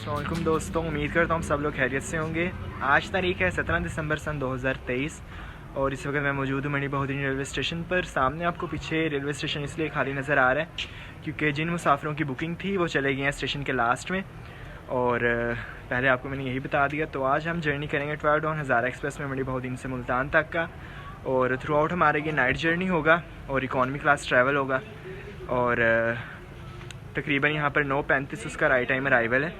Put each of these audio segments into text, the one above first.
अस्सलामुअलैकुम दोस्तों, उम्मीद करता हूँ सब लोग खैरियत से होंगे। आज तारीख है 17 दिसंबर सन 2023 और इस वक्त मैं मौजूद हूँ मंडी बहाउद्दीन रेलवे स्टेशन पर। सामने आपको पीछे रेलवे स्टेशन इसलिए खाली नज़र आ रहा है क्योंकि जिन मुसाफिरों की बुकिंग थी वो चले गए हैं स्टेशन के लास्ट में, और पहले आपको मैंने यही बता दिया। तो आज हम जर्नी करेंगे 12 डाउन हज़ारा एक्सप्रेस में मंडी बहाउद्दीन से मुल्तान तक का, और थ्रू आउट हमारे ये नाइट जर्नी होगा और इकॉनमी क्लास ट्रैवल होगा। और तकरीबन यहाँ पर 9:35 उसका राइट टाइम अराइवल है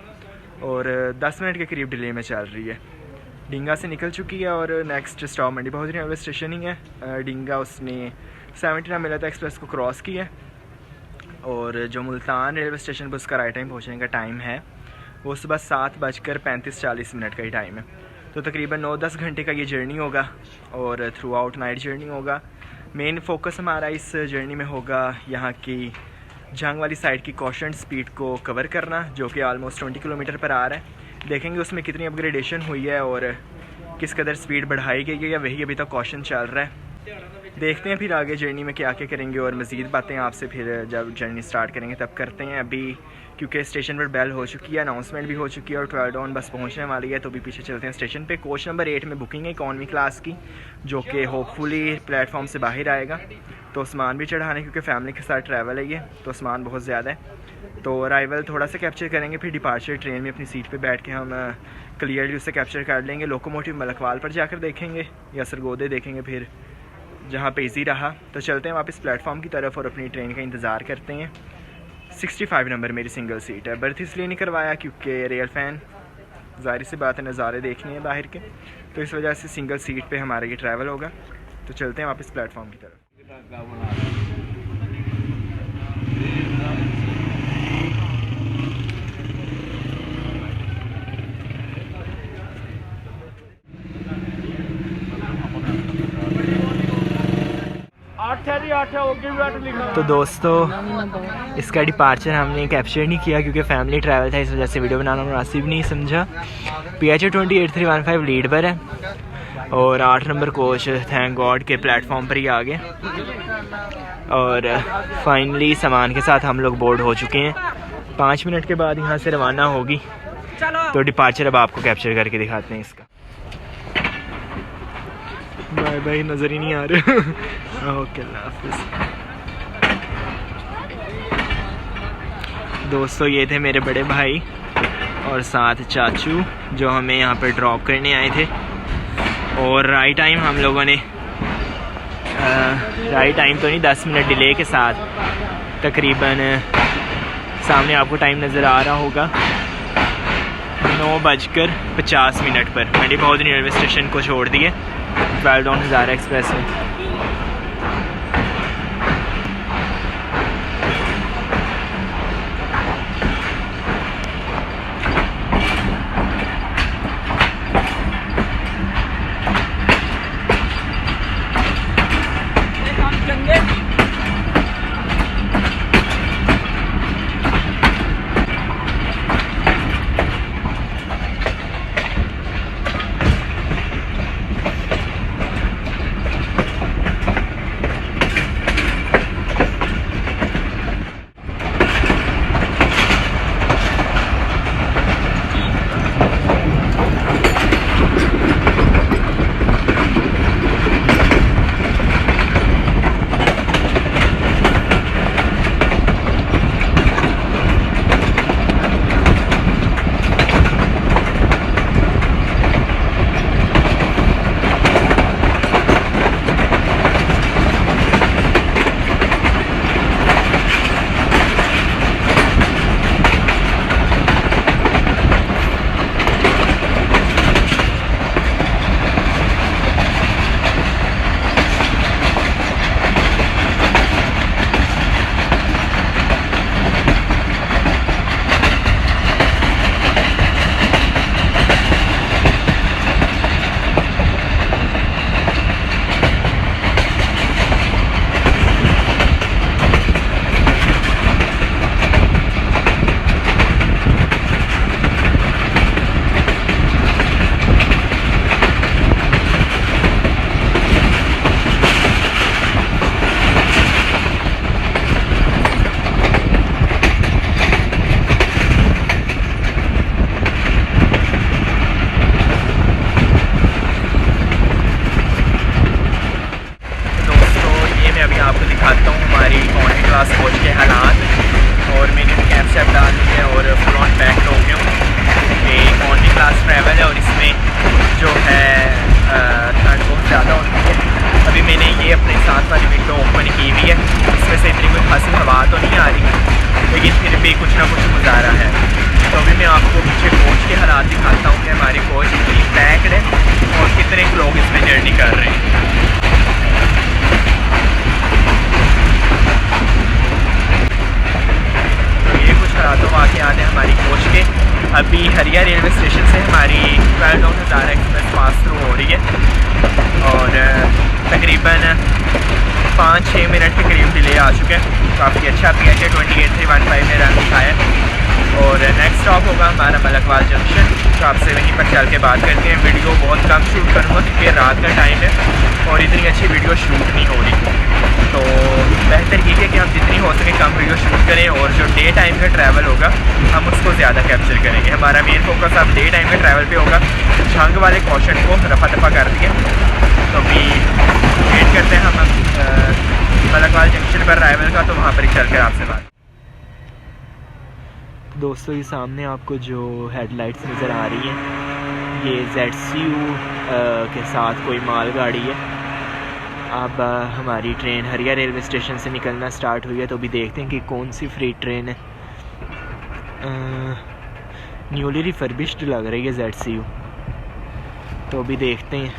और 10 मिनट के करीब डिले में चल रही है। डींगा से निकल चुकी है और नेक्स्ट स्टॉप मंडी बहाउद्दीन रेलवे स्टेशन ही है। डींगा उसने 79 मिला था एक्सप्रेस को क्रॉस किया, और जो मुल्तान रेलवे स्टेशन पर उसका राइट टाइम पहुँचने का टाइम है वो सुबह 7:35-40 का ही टाइम है। तो तकरीबन 9-10 घंटे का ये जर्नी होगा और थ्रू आउट नाइट जर्नी होगा। मेन फोकस हमारा इस जर्नी में होगा यहाँ की जंग वाली साइड की कॉशन स्पीड को कवर करना, जो कि आलमोस्ट 20 किलोमीटर पर आ रहा है। देखेंगे उसमें कितनी अपग्रेडेशन हुई है और किस कदर स्पीड बढ़ाई गई है, या वही अभी तक कॉशन चल रहा है। देखते हैं फिर आगे जर्नी में क्या क्या करेंगे, और मज़ीद बातें आपसे फिर जब जर्नी स्टार्ट करेंगे तब करते हैं। अभी क्योंकि स्टेशन पर बेल हो चुकी है, अनाउंसमेंट भी हो चुकी है और 12 डाउन बस पहुंचने वाली है, तो भी पीछे चलते हैं स्टेशन पे। कोच नंबर 8 में बुकिंग है इकॉनमी क्लास की, जो कि होपफुली प्लेटफॉर्म से बाहर आएगा। तो सामान भी चढ़ाने, क्योंकि फैमिली के साथ ट्रैवल है ये, तो सामान बहुत ज़्यादा है। तो अराइवल थोड़ा सा कैप्चर करेंगे, फिर डिपार्चर ट्रेन में अपनी सीट पे बैठ के हम क्लियरली उससे कैप्चर कर लेंगे। लोकोमोटिव मलकवाल पर जाकर देखेंगे या सरगोदे देखेंगे, फिर जहाँ पे ईजी रहा। तो चलते हैं वापस प्लेटफॉर्म की तरफ और अपनी ट्रेन का इंतज़ार करते हैं। 65 नंबर मेरी सिंगल सीट है। बर्थ इसलिए नहीं करवाया क्योंकि रियल फ़ैन, ज़ाहिर सी बात है, नज़ारे देखने हैं बाहर के, तो इस वजह से सिंगल सीट पे हमारा ये ट्रैवल होगा। तो चलते हैं वापस प्लेटफॉर्म की तरफ। तो दोस्तों, इसका डिपार्चर हमने कैप्चर नहीं किया क्योंकि फैमिली ट्रैवल था, इस वजह से वीडियो बनाना मुनासिब नहीं समझा। PH 28315 लीड पर है और 8 नंबर कोच थैंक गॉड के प्लेटफॉर्म पर ही आ गए, और फाइनली सामान के साथ हम लोग बोर्ड हो चुके हैं। 5 मिनट के बाद यहाँ से रवाना होगी, तो डिपार्चर अब आपको कैप्चर करके दिखाते हैं इसका। बाय बाय, नज़र ही नहीं आ रहे। ओके, अल्लाह हाफिज़। दोस्तों, ये थे मेरे बड़े भाई और साथ चाचू जो हमें यहाँ पर ड्रॉप करने आए थे। और राइट टाइम हम लोगों ने राइट टाइम तो नहीं, 10 मिनट डिले के साथ, तकरीबन सामने आपको टाइम नज़र आ रहा होगा 9:50 पर मंडी बहाउद्दीन रेलवे स्टेशन को छोड़ दिए 12 डाउन हज़ारा एक्सप्रेस में। पे कुछ ना कुछ गुजारा है। तो अभी मैं आपको पीछे कोच के हालात दिखाता हूँ कि हमारी कोच कितनी पैक्ड है और कितने लोग इसमें जर्नी कर रहे हैं। तो ये कुछ हालातों वाक़ आते हैं हमारी कोच के। अभी हरिया रेलवे स्टेशन से हमारी 12 down Hazara express pass through हो रही है और तकरीबन 5-6 मिनट के करीब डिले आ चुके हैं। काफ़ी अच्छा PH 28315 ने रन दिखाया है। और नेक्स्ट स्टॉप होगा हमारा मलकवाल जंक्शन। तो आपसे वहीं पर चल के बात करते हैं। वीडियो बहुत कम शूट करूँगा क्योंकि रात का टाइम है और इतनी अच्छी वीडियो शूट नहीं हो रही। तो बेहतर ये है कि हम जितनी हो सके कम वीडियो शूट करें और जो डे टाइम का ट्रैवल होगा हम उसको ज़्यादा कैप्चर करेंगे। हमारा मेन फोकस अब डे टाइम के ट्रैवल पे होगा। झंग वाले कॉशन को रफा दफा कर दिया। तो अभी वेट करते हैं हम मलकवाल जंक्शन पर अराइवल का, तो वहाँ पर ही चल कर आपसे बात। दोस्तों ये सामने आपको जो हेडलाइट्स नज़र आ रही हैं ये ZCU के साथ कोई मालगाड़ी है। अब हमारी ट्रेन हरिया रेलवे स्टेशन से निकलना स्टार्ट हुई है। तो अभी देखते हैं कि कौन सी फ्री ट्रेन है। न्यूली रिफर्बिश्ड लग रही है ZCU। तो अभी देखते हैं।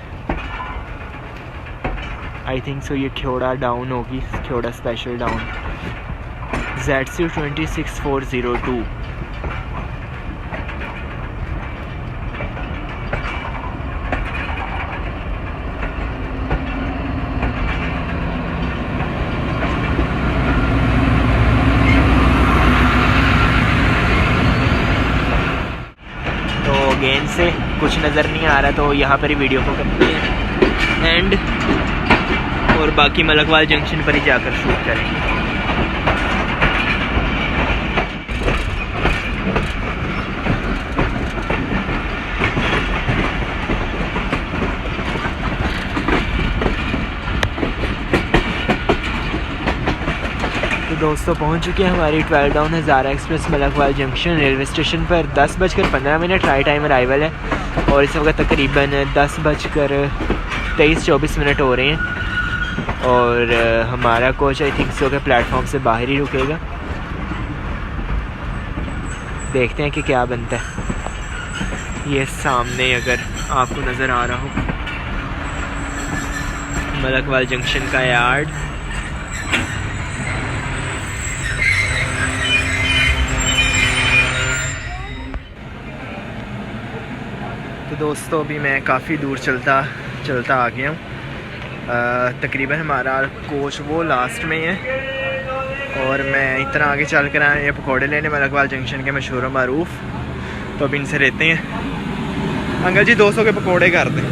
आई थिंक सो ये ख्योड़ा डाउन होगी, ख्योड़ा स्पेशल डाउन। ZCU 26402। तो गेंद से कुछ नज़र नहीं आ रहा, तो यहाँ पर ही वीडियो को करते हैं एंड और बाकी मलकवाल जंक्शन पर ही जाकर शूट करेंगे। तो दोस्तों पहुंच चुके हैं हमारी 12 down Hazara express Malakwal junction railway station पर। 10:15 राइट टाइम अराइवल है और इस वक्त तकरीबन 10:23-24 हो रहे हैं। और हमारा कोच आई थिंक सो के प्लेटफॉर्म से बाहर ही रुकेगा। देखते हैं कि क्या बनता है। ये सामने अगर आपको नज़र आ रहा हो मलकवाल जंक्शन का यार्ड। तो दोस्तों अभी मैं काफ़ी दूर चलता आ गया हूँ। तकरीबन हमारा कोच वो लास्ट में है और मैं इतना आगे चल कर आया ये पकौड़े लेने मलकवाल जंक्शन के मशहूर मरूफ। तो अब इनसे लेते हैं। अंकल जी 200 के पकौड़े कर दें।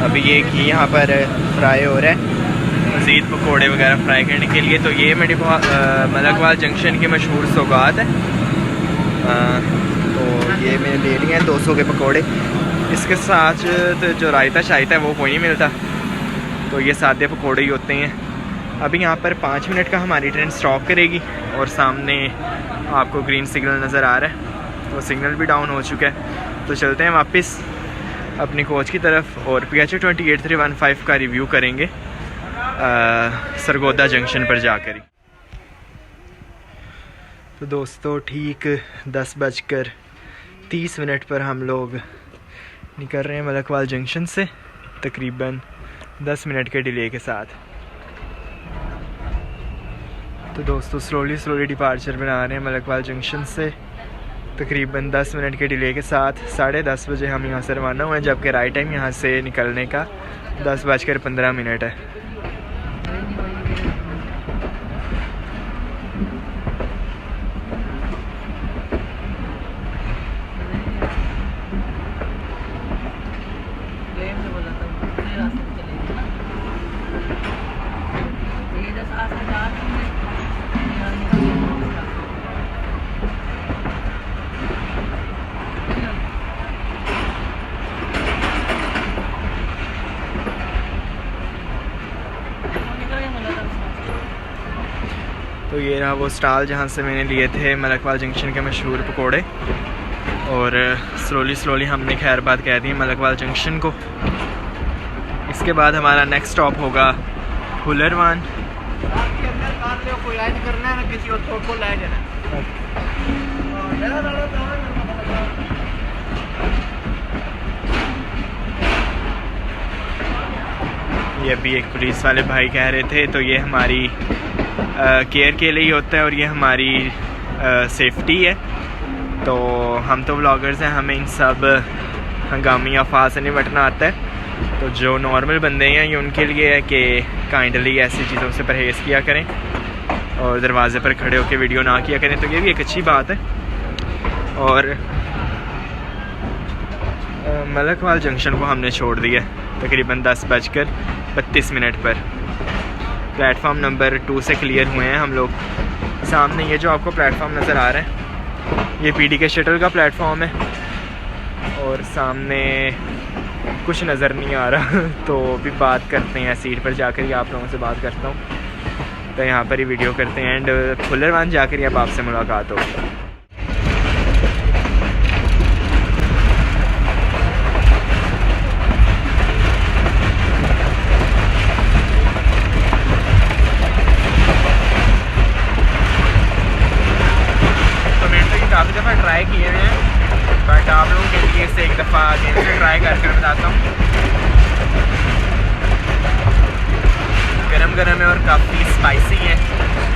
अभी ये घी यहाँ पर फ्राई हो रहा है मज़ीद पकोड़े वगैरह फ्राई करने के लिए। तो ये मेरे को मलकवाल जंक्शन की मशहूर सौगात है। तो ये मैंने ले लिए हैं 200 के पकोड़े। इसके साथ तो जो रायता शायता है वो कोई नहीं मिलता, तो ये सादे पकोड़े ही होते हैं। अभी यहाँ पर 5 मिनट का हमारी ट्रेन स्टॉप करेगी और सामने आपको ग्रीन सिग्नल नज़र आ रहा है। तो सिग्नल भी डाउन हो चुका है। तो चलते हैं वापस अपनी कोच की तरफ और PH 28315 का रिव्यू करेंगे सरगोदा जंक्शन पर जाकर ही। तो दोस्तों ठीक 10:30 पर हम लोग निकल रहे हैं मलकवाल जंक्शन से तकरीबन 10 मिनट के डिले के साथ। तो दोस्तों स्लोली डिपार्चर बना रहे हैं मलकवाल जंक्शन से तकरीबन 10 मिनट के डिले के साथ। 10:30 बजे हम यहाँ से रवाना हुए, जबकि राइट टाइम यहाँ से निकलने का 10:15 है। ये रहा वो स्टॉल जहाँ से मैंने लिए थे मलकवाल जंक्शन के मशहूर पकोड़े। और स्लोली हमने खैरबाद कह दी मलकवाल जंक्शन को। इसके बाद हमारा नेक्स्ट स्टॉप होगा फुलरवान। ये अभी एक पुलिस वाले भाई कह रहे थे, तो ये हमारी केयर के लिए ही होता है और ये हमारी सेफ्टी है। तो हम तो व्लॉगर्स हैं, हमें इन सब हंगामी अफवाह से निपटना आता है। तो जो नॉर्मल बंदे हैं ये उनके लिए है कि काइंडली ऐसी चीज़ों से परहेज़ किया करें और दरवाज़े पर खड़े होकर वीडियो ना किया करें। तो ये भी एक अच्छी बात है। और मलकवाल जंक्शन को हमने छोड़ दिया तकरीबन 10:32 पर। प्लेटफॉर्म नंबर 2 से क्लियर हुए हैं हम लोग। सामने ये जो आपको प्लेटफॉर्म नज़र आ रहा है ये पीडी के शटल का प्लेटफॉर्म है और सामने कुछ नज़र नहीं आ रहा तो भी बात करते हैं, सीट पर जाकर ही आप लोगों से बात करता हूँ। तो यहाँ पर ही वीडियो करते हैं एंड फुलरवान जाकर ही अब आपसे मुलाकात होगी। काफ़ी दफ़ा ट्राई किए हुए हैं बट आप लोगों के लिए इसे एक दफ़ा गेम से ट्राई करके बताता हूँ। गरम है और काफ़ी स्पाइसी है,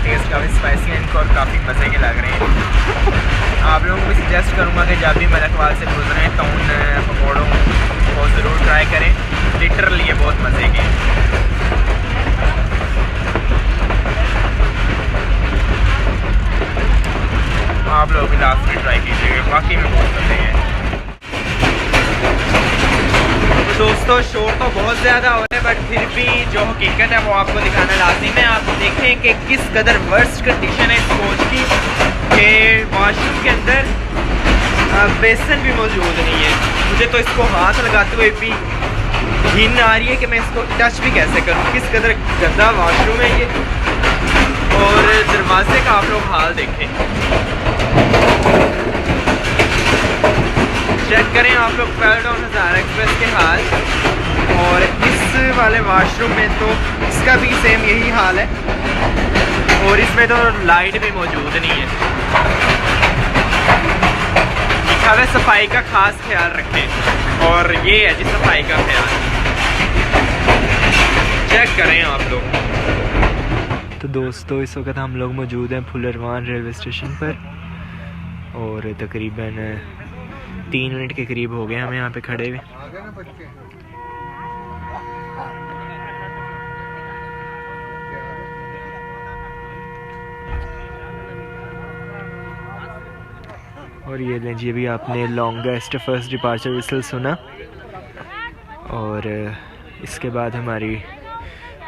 टेस्ट काफ़ी स्पाइसी है इनको और काफ़ी मज़े के लग रहे हैं। आप लोगों को भी सजेस्ट करूँगा कि जब भी मलकवाल से गुजरें तो उन पकौड़ों को ज़रूर ट्राई करें, लिटरली ये बहुत मज़े के हैं। आप लोग भी लास्ट में ट्राई कीजिएगा, बाकी में बहुत मज़े हैं। तो दोस्तों शोर तो बहुत ज़्यादा हो रहा है बट फिर भी जो हकीकत है वो आपको दिखाना लाजिम है। आप देखें कि किस कदर वर्स्ट कंडीशन है इस कोच की कि वॉशरूम के अंदर बेसन भी मौजूद नहीं है। मुझे तो इसको हाथ लगाते हुए भी घिन आ रही है कि मैं इसको टच भी कैसे करूँ। किस कदर गंदा वॉशरूम है ये। और दरवाजे का आप लोग हाल देखें, चेक करें आप लोग फैलडाउन हज़ारा एक्सप्रेस के हाल। और इस वाले वॉशरूम में तो इसका भी सेम यही हाल है और इसमें तो लाइट भी मौजूद नहीं है। लिखा है सफाई का खास ख्याल रखें और ये है जी सफाई का ख्याल। चेक करें आप लोग। तो दोस्तों इस वक्त हम लोग मौजूद हैं फुलरवान रेलवे स्टेशन पर और तकरीबन 3 मिनट के करीब हो गए हमें यहाँ पे खड़े हुए। और ये लें जी, अभी आपने लॉन्गेस्ट फर्स्ट डिपार्चर विसल सुना और इसके बाद हमारी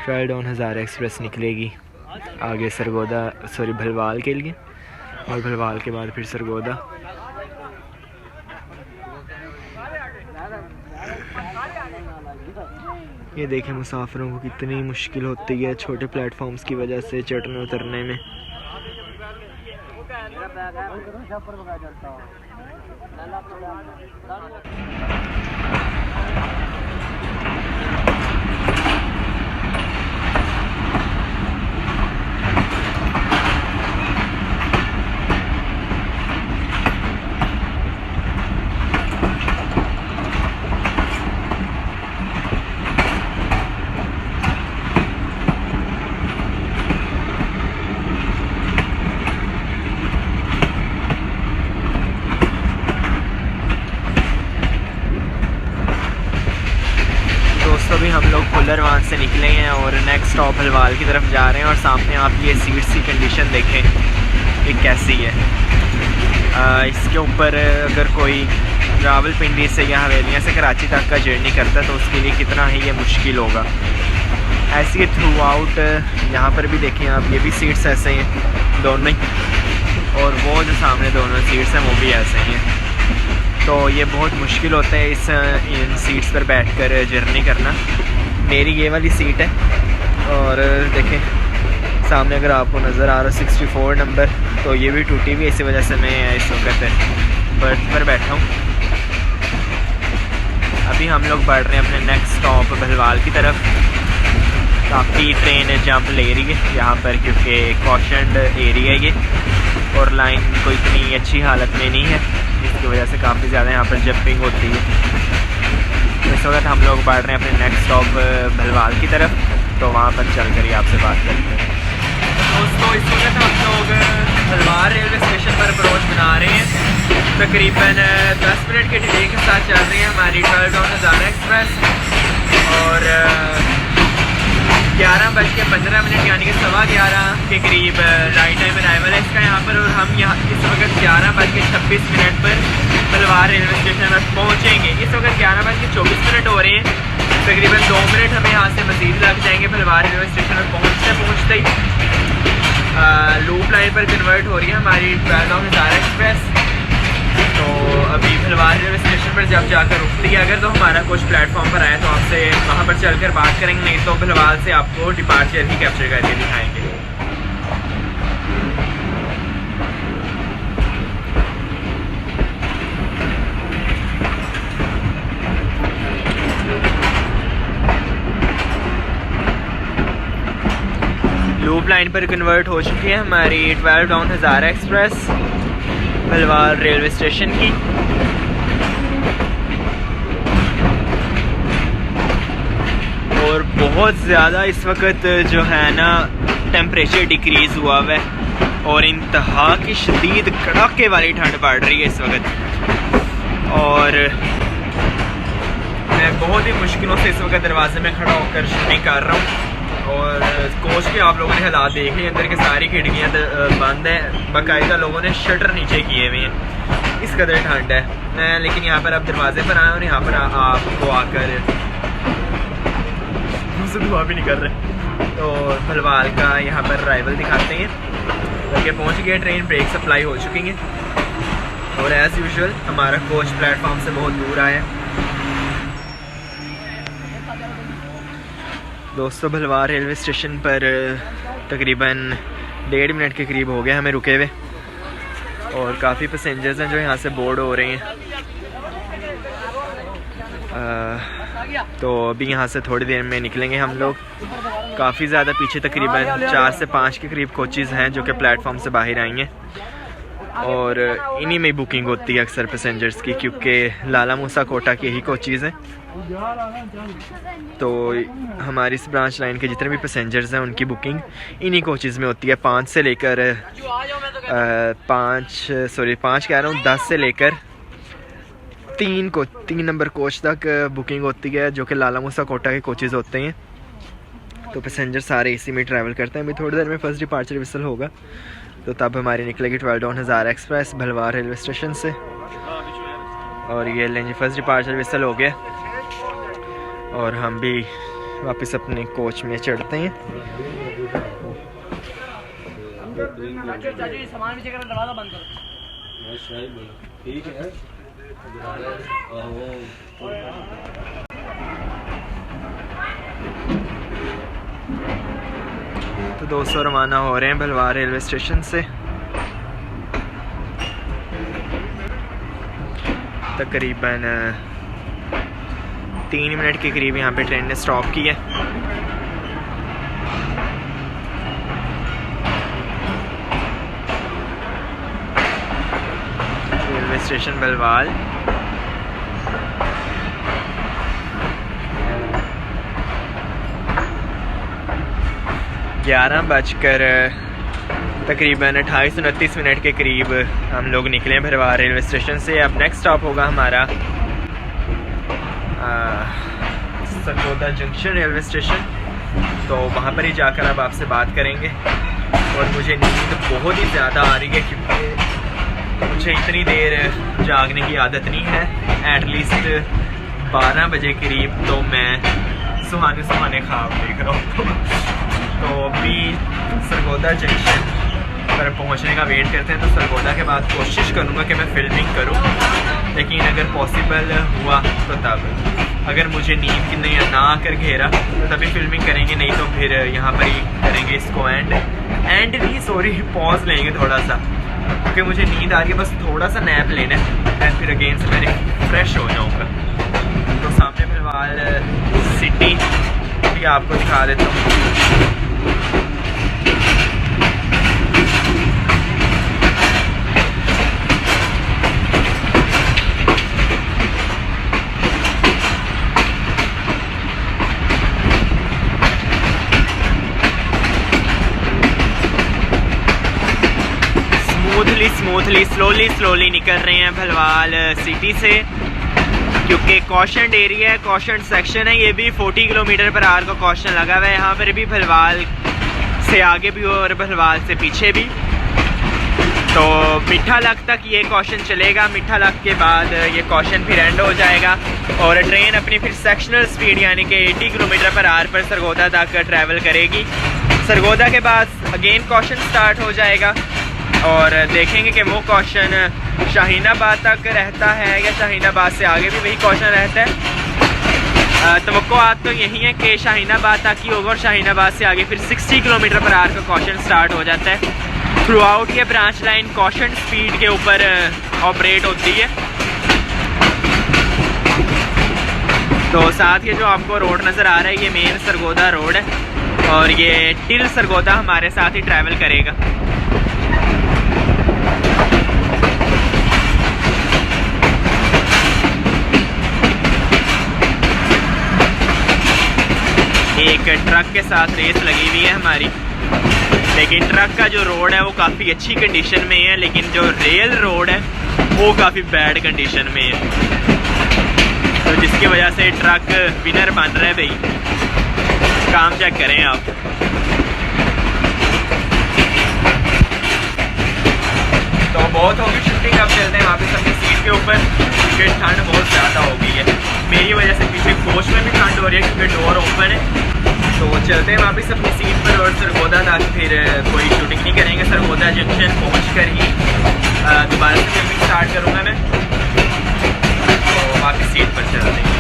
फैलडाउन हज़ारा एक्सप्रेस निकलेगी आगे भलवाल के लिए और भलवाल के बाद फिर सरगोदा। ये देखें मुसाफिरों को कितनी मुश्किल होती है छोटे प्लेटफॉर्म्स की वजह से चढ़ने उतरने में। अभी हम लोग फुलरवान से निकले हैं और नेक्स्ट स्टॉप भलवाल की तरफ जा रहे हैं और सामने आप ये सीट्स की कंडीशन देखें ये कैसी है। इसके ऊपर अगर कोई रावलपिंडी से या हवेलियाँ से कराची तक का जर्नी करता है तो उसके लिए कितना ही ये मुश्किल होगा। ऐसे ही थ्रू आउट यहाँ पर भी देखें आप, ये भी सीट्स ऐसे हैं दोनों ही और वो जो सामने दोनों सीट्स हैं वो भी ऐसे ही हैं। तो ये बहुत मुश्किल होता है इन सीट्स पर बैठकर जर्नी करना। मेरी ये वाली सीट है और देखें सामने अगर आपको नज़र आ रहा है 64 नंबर, तो ये भी टूटी हुई है, इसी वजह से मैं इस वक्त बर्थ पर बैठा हूँ। अभी हम लोग बढ़ रहे हैं अपने नेक्स्ट स्टॉप भलवाल की तरफ। काफ़ी ट्रेन जंप ले रही है यहाँ पर, क्योंकि कॉशन्ड एरिया ये और लाइन कोई इतनी अच्छी हालत में नहीं है, इसकी वजह से काफ़ी ज़्यादा यहाँ पर जंपिंग होती है। इस वक्त हम लोग बढ़ रहे हैं अपने नेक्स्ट स्टॉप भलवाल की तरफ, तो वहाँ पर चल कर ही आपसे बात करते हैं। दोस्तों इस वक्त हम लोग भलवाल रेलवे स्टेशन पर अप्रोच बना रहे हैं। तकरीबन 10 मिनट के डिले के साथ चल रही है हमारी 12 टाउन हज़ारा एक्सप्रेस और 11:15 यानी कि 11:15 के करीब राइट टाइम अराइवल है इसका यहाँ पर। और हम यहाँ इस वक्त 11:26 पर भलवाल रेलवे स्टेशन पर पहुँचेंगे। इस वक्त 11:24 हो रहे हैं, तकरीबन 2 मिनट हमें यहाँ से मज़ीद लग जाएंगे भलवाल रेलवे स्टेशन पर पहुँचते ही। लूप लाइन पर कन्वर्ट हो रही है हमारी 12 टाउन हज़ारा एक्सप्रेस। तो अभी भलवाल रेलवे स्टेशन पर जब जाकर रुकती है, अगर तो हमारा कुछ प्लेटफॉर्म पर आए तो आपसे वहाँ पर चलकर बात करेंगे, नहीं तो भलवाल से आपको डिपार्चर ही कैप्चर करके दिखाएंगे। लूप लाइन पर कन्वर्ट हो चुकी है हमारी 12 down Hazara express Bhalwal railway station की। और बहुत ज़्यादा इस वक्त जो है ना टेम्परेचर डिक्रीज़ हुआ है और इंतहा की शदीद कड़ाके वाली ठंड पड़ रही है इस वक्त। और मैं बहुत ही मुश्किलों से इस वक्त दरवाजे में खड़ा होकर शूटिंग कर रहा हूँ। और कोच के आप लोगों ने हालात देख लिए, अंदर की सारी खिड़कियाँ बंद हैं, बाकायदा लोगों ने शटर नीचे किए हुए हैं, इस कदर ठंड है। लेकिन यहाँ पर आप दरवाजे पर आए और यहाँ पर आपको आकर दुआ भी नहीं कर रहे। तो भलवाल का यहाँ पर अराइवल दिखाते हैं, करके पहुँच गए, ट्रेन ब्रेक सप्लाई हो चुकी है और एज़ यूजुअल हमारा कोच प्लेटफॉर्म से बहुत दूर आया है। दोस्तों भलवाल रेलवे स्टेशन पर तकरीबन 1.5 मिनट के करीब हो गया हमें रुके हुए और काफ़ी पैसेंजर्स हैं जो यहाँ से बोर्ड हो रहे हैं। तो अभी यहाँ से थोड़ी देर में निकलेंगे हम लोग। काफ़ी ज़्यादा पीछे तकरीबन 4 से 5 के करीब कोचेज़ हैं जो कि प्लेटफॉर्म से बाहर आई हैं और इन्हीं में बुकिंग होती है अक्सर पैसेंजर्स की, क्योंकि लाला मूसा कोटा के ही कोचेज़ हैं। तो हमारी इस ब्रांच लाइन के जितने भी पैसेंजर्स हैं उनकी बुकिंग इन्हीं कोचेज़ में होती है। 5 से लेकर 5 कह रहा हूँ 10 से लेकर 3 नंबर कोच तक बुकिंग होती है जो कि लाला मूसा कोटा के कोचेज़ होते हैं। तो पैसेंजर सारे इसी में ट्रैवल करते हैं। अभी थोड़ी देर में फ़र्स्ट डिपार्चर विसल होगा, तो तब हमारी निकलेगी 12 down Hazara express Bhalwal railway station से। और ये लें जी फर्स्ट डिपार्चर विसल हो गया और हम भी वापस अपने कोच में चढ़ते हैं। तो दोस्तों रवाना हो रहे हैं भलवाल रेलवे स्टेशन से। तकरीबन 3 मिनट के करीब यहाँ पे ट्रेन ने स्टॉप किया। Railway station Bhalwal. तकरीबन 28-29 मिनट के करीब हम लोग निकले भलवाल रेलवे स्टेशन से। अब नेक्स्ट स्टॉप होगा हमारा सरगोदा जंक्शन रेलवे स्टेशन, तो वहाँ पर ही जाकर अब आपसे बात करेंगे। और मुझे नींद बहुत ही ज़्यादा आ रही है क्योंकि मुझे इतनी देर जागने की आदत नहीं है। एटलीस्ट 12 बजे करीब तो मैं सुहाने ख्वाब देख रहा हूँ। तो अभी सरगोदा जंक्शन पर पहुंचने का वेट करते हैं। तो सरगोदा के बाद कोशिश करूंगा कि मैं फिल्मिंग करूं, लेकिन अगर पॉसिबल हुआ तो तब, अगर मुझे नींद की नहीं ना आकर घेरा तो तभी फिल्मिंग करेंगे, नहीं तो फिर यहाँ पर ही करेंगे इसको एंड। एंड नहीं सॉरी पॉज लेंगे थोड़ा सा, क्योंकि मुझे नींद आ रही है, बस थोड़ा सा नैप लेना है एंड फिर अगेन से मैं फ्रेश हो जाऊँगा। तो सामने फिलहाल सिटी भी आपको दिखा देता हूँ। स्मूथली स्लोली निकल रहे हैं भलवाल सिटी से, क्योंकि कॉशन एरिया है, कॉशन सेक्शन है। ये भी 40 किलोमीटर पर आवर का कॉशन लगा हुआ है यहाँ पर भी, भलवाल से आगे भी और भलवाल से पीछे भी। तो मिठा लग तक ये कॉशन चलेगा, मिठा लग के बाद ये कॉशन फिर एंड हो जाएगा और ट्रेन अपनी फिर सेक्शनल स्पीड यानी कि 80 किलोमीटर पर आवर पर सरगोदा तक ट्रैवल करेगी। सरगोदा के बाद अगेन कॉशन स्टार्ट हो जाएगा और देखेंगे कि वो कॉशन शाहीनाबाद तक रहता है या शाहीनाबाद से आगे भी वही कॉशन रहता है। तवक्कुआत तो यही है कि शाहीनाबाद तक ही होगा और शाहीनाबाद से आगे फिर 60 किलोमीटर पर आवर का कॉशन स्टार्ट हो जाता है। थ्रू आउट ये ब्रांच लाइन कॉशन स्पीड के ऊपर ऑपरेट होती है। तो साथ ये जो आपको रोड नज़र आ रहा है ये मेन सरगोदा रोड है और ये टिल सरगोदा हमारे साथ ही ट्रैवल करेगा। एक ट्रक के साथ रेस लगी हुई है हमारी, लेकिन ट्रक का जो रोड है वो काफ़ी अच्छी कंडीशन में है, लेकिन जो रेल रोड है वो काफ़ी बैड कंडीशन में है, तो जिसकी वजह से ट्रक विनर बन रहा है। भाई काम चेक करें आप। तो बहुत होगी शूटिंग, अब चलते हैं वापस अपनी सीट के ऊपर क्योंकि ठंड बहुत ज़्यादा हो गई है। मेरी वजह से पीछे कोच में भी ठंड हो रही है क्योंकि डोर ओपन है। तो चलते हैं वापस अपनी सीट पर और सरगोदा तक फिर कोई शूटिंग नहीं करेंगे। सरगोदा जंक्शन पहुँच कर ही दोबारा से फिल्मिंग स्टार्ट करूँगा मैं। तो वापस सीट पर चलते हैं।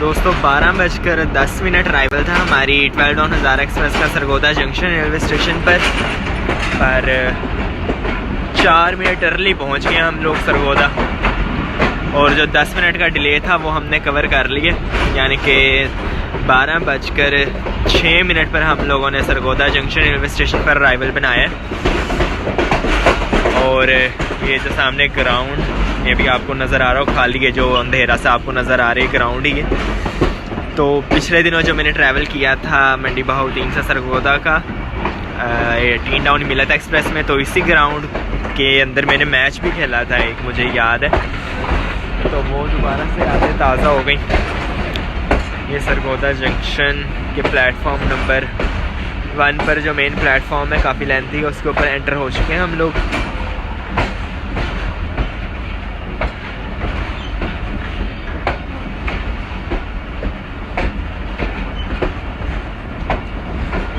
दोस्तों 12:10 अराइवल था हमारी 12 डाउन हज़ारा एक्सप्रेस का सरगोदा जंक्शन रेलवे स्टेशन पर 4 मिनट अर्ली पहुंच गए हम लोग सरगोदा, और जो 10 मिनट का डिले था वो हमने कवर कर लिए, यानी कि 12:06 पर हम लोगों ने सरगोदा जंक्शन रेलवे स्टेशन पर अराइवल बनाया। और ये जो सामने ग्राउंड ये भी आपको नज़र आ रहा हो खाली है, जो अंधेरा सा आपको नज़र आ रही है ग्राउंड ही है। तो पिछले दिनों जो मैंने ट्रैवल किया था मंडी बहाउद्दीन से सरगोदा का 18 डाउन मिलत एक्सप्रेस में, तो इसी ग्राउंड के अंदर मैंने मैच भी खेला था एक, मुझे याद है। तो वो दोबारा से यादें ताज़ा हो गई। ये सरगोदा जंक्शन के प्लेटफॉर्म नंबर 1 पर जो मेन प्लेटफॉर्म है काफ़ी लेंथी है, उसके ऊपर एंटर हो चुके हैं हम लोग।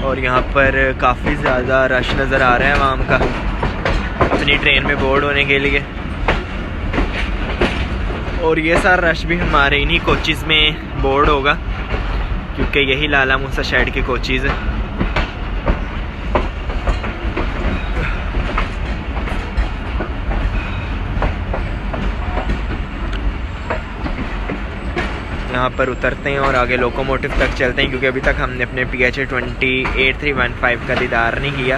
और यहाँ पर काफ़ी ज़्यादा रश नज़र आ रहा है आवाम का अपनी ट्रेन में बोर्ड होने के लिए, और ये सारा रश भी हमारे इन्हीं कोचेज़ में बोर्ड होगा क्योंकि यही लाला मूसा शेड के कोचेज़ है। यहाँ पर उतरते हैं और आगे लोकोमोटिव तक चलते हैं, क्योंकि अभी तक हमने अपने PH 28315 का दीदार नहीं किया।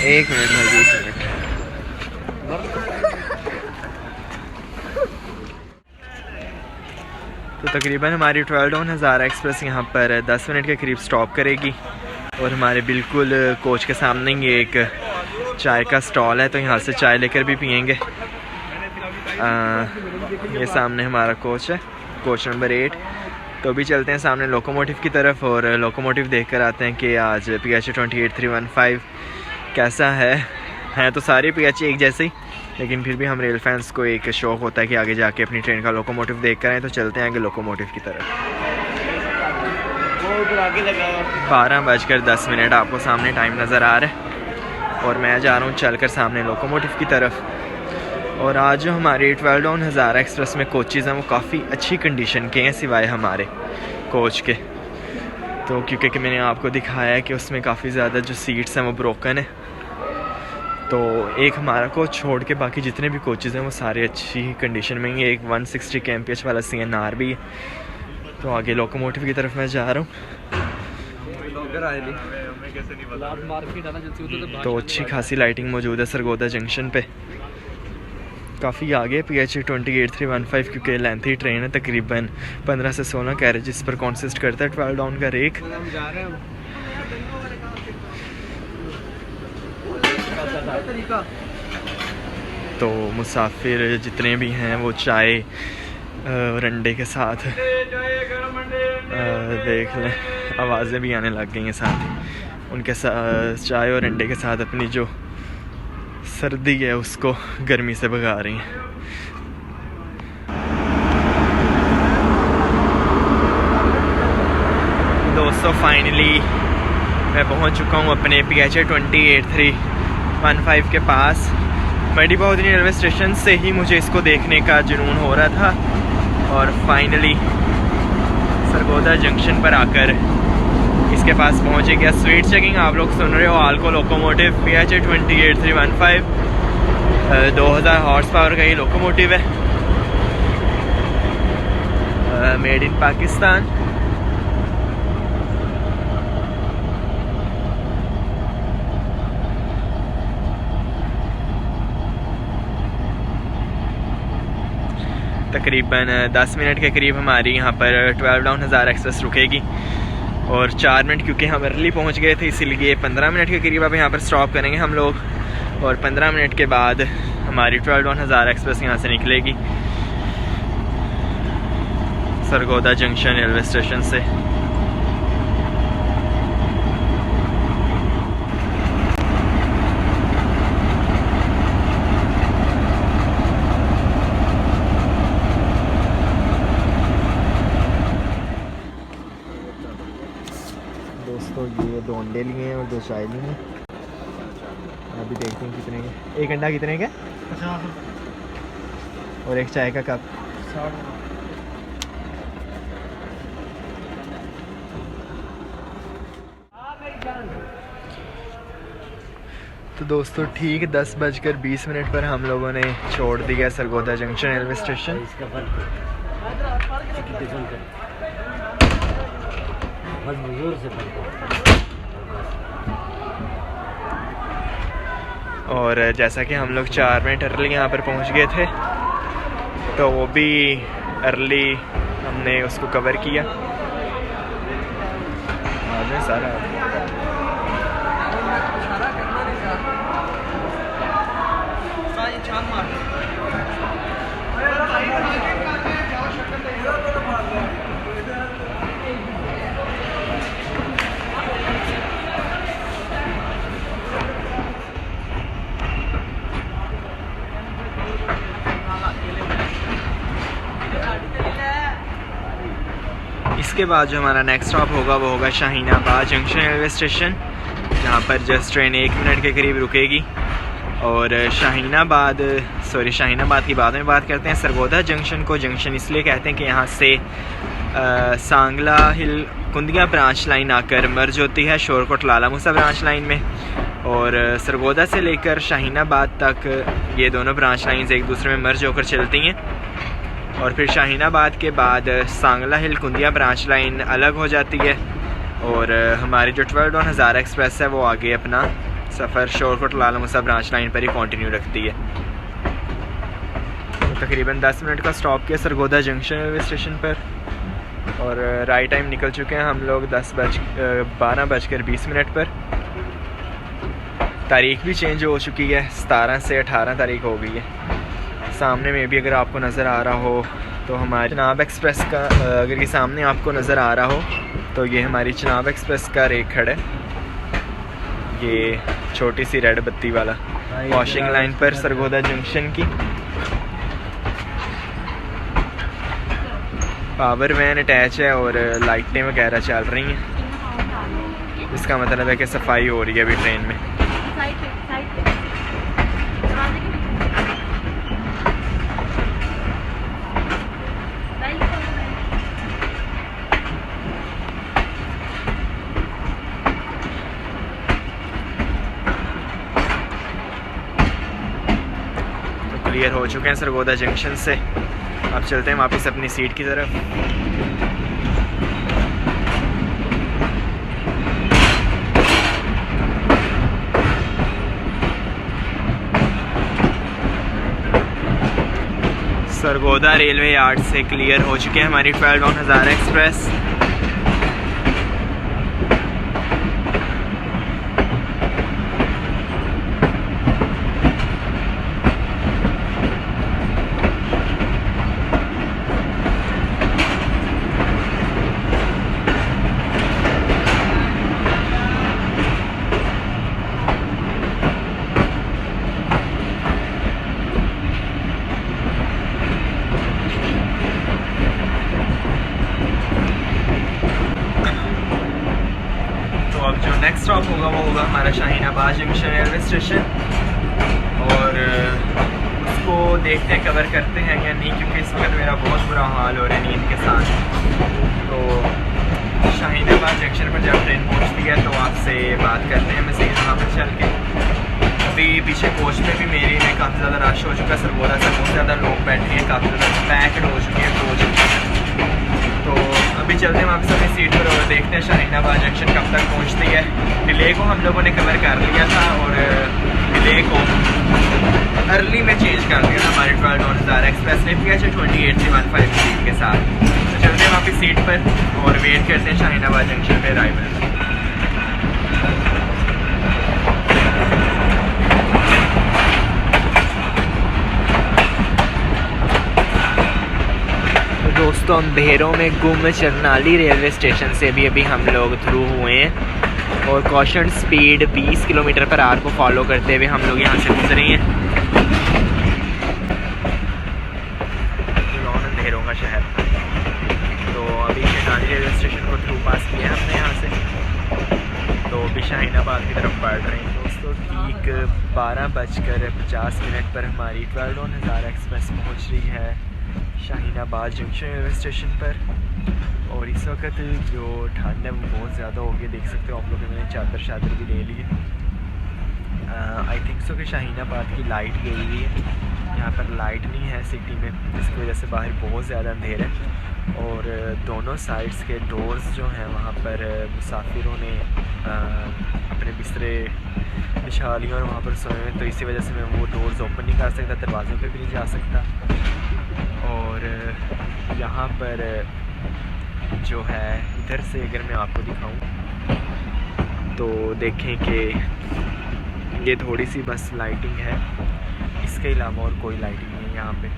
एक मिनट भाई, एक मिनट। तो तकरीबन हमारी 12 डाउन हज़ारा एक्सप्रेस यहाँ पर 10 मिनट के करीब स्टॉप करेगी, और हमारे बिल्कुल कोच के सामने ही एक चाय का स्टॉल है, तो यहाँ से चाय लेकर भी पियेंगे। ये सामने हमारा कोच है, कोच नंबर 8। तो अभी चलते हैं सामने लोकोमोटिव की तरफ और लोकोमोटिव देख कर आते हैं कि आज PH 28315 कैसा है। हैं तो सारे PH एक जैसे ही, लेकिन फिर भी हम रेल फैंस को एक शौक़ होता है कि आगे जाके अपनी ट्रेन का लोकोमोटिव देख कर आएँ, तो चलते हैं आगे लोकोमोटिव की तरफ। 12:10 आपको सामने टाइम नज़र आ रहा है और मैं जा रहा हूँ चलकर सामने लोकोमोटिव की तरफ। और आज जो हमारी 12 डाउन हज़ारा एक्सप्रेस में कोचेज़ हैं वो काफ़ी अच्छी कंडीशन के हैं, सिवाय हमारे कोच के। तो क्योंकि मैंने आपको दिखाया है कि उसमें काफ़ी ज़्यादा जो सीट्स हैं वो ब्रोकन है, तो एक हमारा कोच छोड़ के बाकी जितने भी कोचेज़ हैं वो सारे अच्छी कंडीशन में ही। एक 160 kmph वाला CNR भी है। तो आगे लोकोमोटिव की तरफ मैं जा रहा हूँ। तो अच्छी खासी लाइटिंग मौजूद है सरगोदा जंक्शन पे, काफ़ी आगे PH 28315, क्योंकि लेंथी ट्रेन है, तकरीबन 15 से 16 कैरेजेस पर कॉन्सिस्ट करता है 12 डाउन का रेक। तो मुसाफिर जितने भी हैं वो चाय और अंडे के साथ देख लें, आवाज़ें भी आने लग गई हैं साथ, उनके साथ चाय और अंडे के साथ अपनी जो सर्दी है उसको गर्मी से भगा रही हैं। दोस्तों फाइनली मैं पहुंच चुका हूं अपने PH 28315 के पास। मंडी बहाउद्दीन रेलवे स्टेशन से ही मुझे इसको देखने का जुनून हो रहा था और फाइनली सरगोदा जंक्शन पर आकर इसके पास पहुँचे गया। स्पीड चेकिंग आप लोग सुन रहे हो, आल्को लोकोमोटिव PH 28315 2000 हॉर्स पावर का ये लोकोमोटिव है, मेड इन पाकिस्तान। तकरीबन 10 मिनट के करीब हमारी यहाँ पर 12 डाउन हज़ारा एक्सप्रेस रुकेगी और 4 मिनट क्योंकि हम अर्ली पहुँच गए थे इसीलिए 15 मिनट के करीब अब यहाँ पर स्टॉप करेंगे हम लोग और 15 मिनट के बाद हमारी 12 डाउन हज़ारा एक्सप्रेस यहाँ से निकलेगी सरगोदा जंक्शन रेलवे स्टेशन से। दोस्तों ये 2 अंडे लिए हैं और 2 चाय लिए हैं, अभी देखते हैं कितने के। एक अंडा कितने का? 50 और एक चाय का कप 60। तो दोस्तों ठीक 10:20 पर हम लोगों ने छोड़ दिया सरगोदा जंक्शन रेलवे स्टेशन। और जैसा कि हम लोग 4 मिनट अर्ली यहाँ पर पहुँच गए थे, तो वो भी अर्ली हमने उसको कवर किया। सारा इसके बाद जो हमारा नेक्स्ट स्टॉप होगा वो होगा शाहीनाबाद जंक्शन रेलवे स्टेशन, जहाँ पर जस्ट ट्रेन 1 मिनट के करीब रुकेगी। और शाहीनाबाद की बाद में बात करते हैं। सरगोदा जंक्शन को जंक्शन इसलिए कहते हैं कि यहाँ से सांगला हिल कुंदिया ब्रांच लाइन आकर मर्ज होती है शोरकोट लाला मूसा ब्रांच लाइन में, और सरगोदा से लेकर शाहीनाबाद तक ये दोनों ब्रांच लाइन्स एक दूसरे में मर्ज होकर चलती हैं। और फिर शाहीनाबाद के बाद सांगला हिल कुंदिया ब्रांच लाइन अलग हो जाती है और हमारी जो 12 डाउन हज़ारा एक्सप्रेस है वो आगे अपना सफ़र शोरकोट लाला मूसा ब्रांच लाइन पर ही कंटिन्यू रखती है। तो तकरीबन 10 मिनट का स्टॉप किया सरगोदा जंक्शन रेलवे स्टेशन पर और राइट टाइम निकल चुके हैं हम लोग 12:20 पर। तारीख भी चेंज हो चुकी है, 17 से 18 तारीख हो गई है। सामने में भी अगर आपको नज़र आ रहा हो तो हमारी चिनाब एक्सप्रेस का, अगर ये सामने आपको नज़र आ रहा हो तो ये हमारी चिनाब एक्सप्रेस का रेक खड़ा है, ये छोटी सी रेड बत्ती वाला। वॉशिंग लाइन पर सरगोदा जंक्शन की। पावर वैन अटैच है और लाइटें वगैरह चल रही हैं, इसका मतलब है कि सफाई हो रही है अभी ट्रेन में। क्लियर हो चुके हैं सरगोदा जंक्शन से, अब चलते हैं वापस अपनी सीट की तरफ। सरगोदा रेलवे यार्ड से क्लियर हो चुके हैं हमारी 12 हज़ार एक्सप्रेस। नेक्स्ट स्टॉप होगा वो होगा हमारा शाहीनाबाद जंक्शन रेलवे स्टेशन, और उसको देखते हैं कवर करते हैं या नहीं, क्योंकि इस वक्त मेरा बहुत बुरा हाल हो रहा है नींद के साथ। तो शाहीनाबाद जंक्शन पर जब ट्रेन पहुंचती है तो आपसे बात करते हैं मज़ीद वहाँ पर चल के। अभी पीछे कोच में भी मेरे में काफ़ी ज़्यादा रश हो चुका है, सरगोदा से बहुत ज़्यादा लोग बैठे हैं, काफ़ी ज़्यादा पैक्ड हो चुकी है कोच। तो अभी चलते हैं वापस अपनी सीट पर और देखते हैं शाहीनाबाद जंक्शन कब तक पहुंचती है। डिले को हम लोगों ने कवर कर लिया था और डिले को अर्ली में चेंज कर दिया था हमारे 12 हज़ार एक्सप्रेस ने PH 28315 सीट के साथ। तो चलते हैं वापस सीट पर और वेट करते हैं शाहीनाबाद जंक्शन पर अराइवल। दोस्तों अंधेरों में गुम चरनाली रेलवे स्टेशन से अभी हम लोग थ्रू हुए हैं और caution speed 20 kilometre per our को फॉलो करते हुए हम लोग यहाँ से गुजरे हैं। अंधेरों का शहर, तो अभी चरनाली रेलवे स्टेशन को थ्रू पास किया हमने यहाँ से, तो अभी शाहीनाबाद की तरफ बढ़ रहे हैं। दोस्तों ठीक 12:50 पर हमारी 12 हज़ार एक्सप्रेस पहुँच रही है शाहीनाबाद जंक्शन रेलवे स्टेशन पर। और इस वक्त जो ठंड है वो बहुत ज़्यादा हो गई, देख सकते हो आप लोग, मैंने चादर भी ले ली है। आई थिंक सो कि शाहीनाबाद की लाइट गई हुई है, यहाँ पर लाइट नहीं है सिटी में, जिसकी वजह से बाहर बहुत ज़्यादा अंधेर है। और दोनों साइड्स के डोर्स जो हैं वहाँ पर मुसाफिरों ने अपने बिस्तरे बिछा लिए और वहाँ पर सोए हुए, तो इसी वजह से मैं वो डोर्स ओपन नहीं कर सकता, दरवाज़ों पे भी नहीं जा सकता। और यहाँ पर जो है इधर से अगर मैं आपको दिखाऊं तो देखें कि ये थोड़ी सी बस लाइटिंग है, इसके अलावा और कोई लाइटिंग नहीं है यहाँ पे।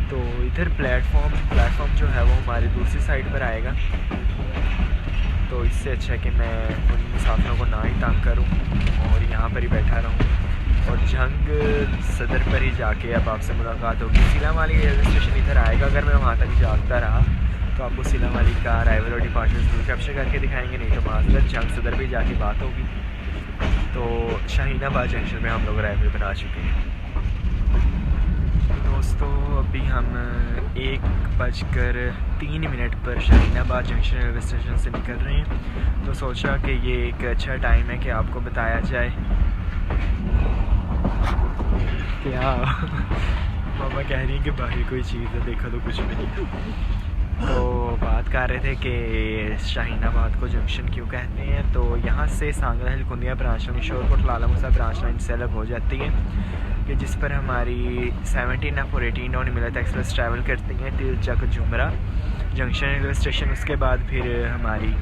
तो इधर प्लेटफॉर्म जो है वो हमारी दूसरी साइड पर आएगा, तो इससे अच्छा है कि मैं उन मुसाफिरों को ना ही तंग करूँ और यहाँ पर ही बैठा रहूँ और जंग सदर पर ही जाके अब आपसे मुलाकात होगी। सिलामाली रेलवे स्टेशन इधर आएगा, अगर मैं वहाँ तक जाता रहा तो आपको सिलामाली का अराइवल और डिपार्चर जरूर कैप्चर करके दिखाएंगे, नहीं तो माजरत जंग सदर भी जाके बात होगी। तो शाहीनाबाद जंक्शन में हम लोग अराइवल बना चुके हैं। दोस्तों अभी हम 1:03 पर शाहीनाबाद जंक्शन रेलवे स्टेशन से निकल रहे हैं, तो सोचा कि ये एक अच्छा टाइम है कि आपको बताया जाए क्या। मामा कह रही है कि बाहर कोई चीज़ है, देखा तो कुछ भी नहीं। तो बात कर रहे थे कि शाहीनाबाद को जंक्शन क्यों कहते हैं, तो यहाँ से सांगला हिलकुंदिया ब्रांच लाइन, शोरकोट लाला मूसा ब्रांच लाइन से अलग हो जाती है, कि जिस पर हमारी 17 अप और 18 डाउन मिलत एक्सप्रेस ट्रैवल करती हैं तिलचक जुमरा जंक्शन रेलवे स्टेशन। उसके बाद फिर हमारी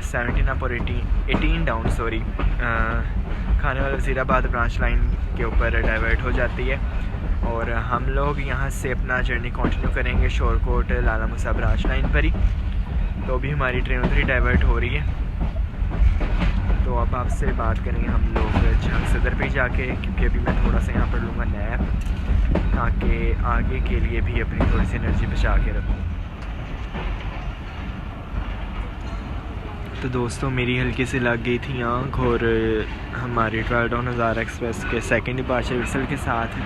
17 अप और 18 डाउन खानेवाला वज़ीराबाद ब्रांच लाइन के ऊपर डाइवर्ट हो जाती है और हम लोग यहाँ से अपना जर्नी कंटिन्यू करेंगे शोरकोट लाला मूसा ब्रांच लाइन पर ही। तो अभी हमारी ट्रेन उधर ही डाइवर्ट हो रही है, तो अब आपसे बात करेंगे हम लोग झंग सदर पे जाके, क्योंकि अभी मैं थोड़ा सा यहाँ पर लूँगा नैप, ताकि आगे के लिए भी अपनी थोड़ी सी एनर्जी बचा के रखूँ। तो दोस्तों मेरी हल्की सी लग गई थी आँख, और हमारी 12 टाउन हज़ारा एक्सप्रेस के सेकंड डिपार्चर विसल के साथ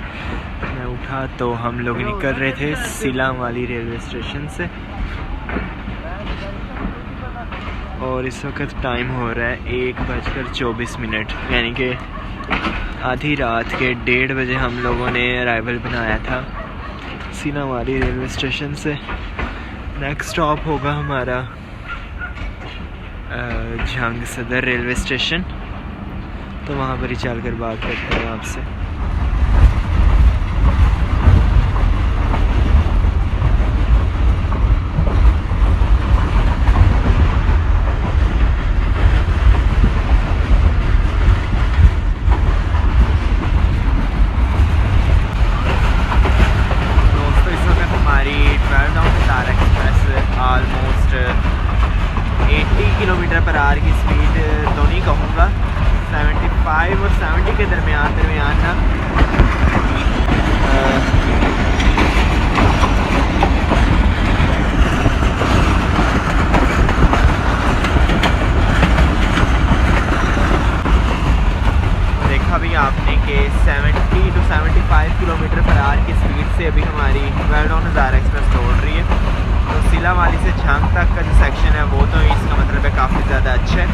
मैं उठा तो हम लोग निकल रहे थे सिला वाली रेलवे स्टेशन से। और इस वक्त टाइम हो रहा है 1:24, यानी कि आधी रात के 1:30 बजे हम लोगों ने अराइवल बनाया था सिला वाली रेलवे स्टेशन से। नेक्स्ट स्टॉप होगा हमारा झंग सदर रेलवे स्टेशन, तो वहाँ पर ही चल कर बात करते हैं आपसे। दोस्तों इस वक्त हमारी 12 down Hazara express almost 80 kilometre per hour की स्पीड तो नहीं कहूँगा, 75 और 70 के दरमियान ना देखा भी आपने कि 70 to 75 किलोमीटर पर आवर की स्पीड से अभी हमारी 12 टाउन हज़ारा एक्सप्रेस दौड़ रही है। तो सिला वाली से झंग तक का जो सेक्शन है वो तो इसका मतलब है काफ़ी ज़्यादा अच्छा है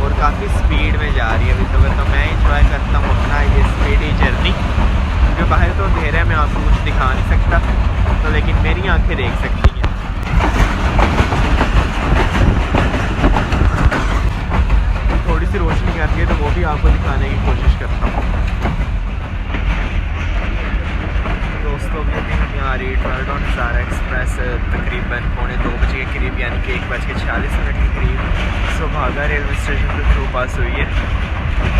और काफ़ी स्पीड में जा रही है अभी तक। तो मैं इंजॉय करता हूँ अपना ये स्पीडी जर्नी, क्योंकि बाहर तो अंधेरा है, मैं आपको कुछ दिखा नहीं सकता, तो लेकिन मेरी आंखें देख सकती हैं। थोड़ी सी रोशनी आती है तो वो भी आपको दिखाने की कोशिश करता हूँ। दोस्तों अभी हमारी 12 टाउन हज़ारा एक्सप्रेस तकरीबन 2:45 बजे के करीब, यानी कि 1:46 के करीब सोभागा रेलवे स्टेशन पर थ्रू पास हुई है।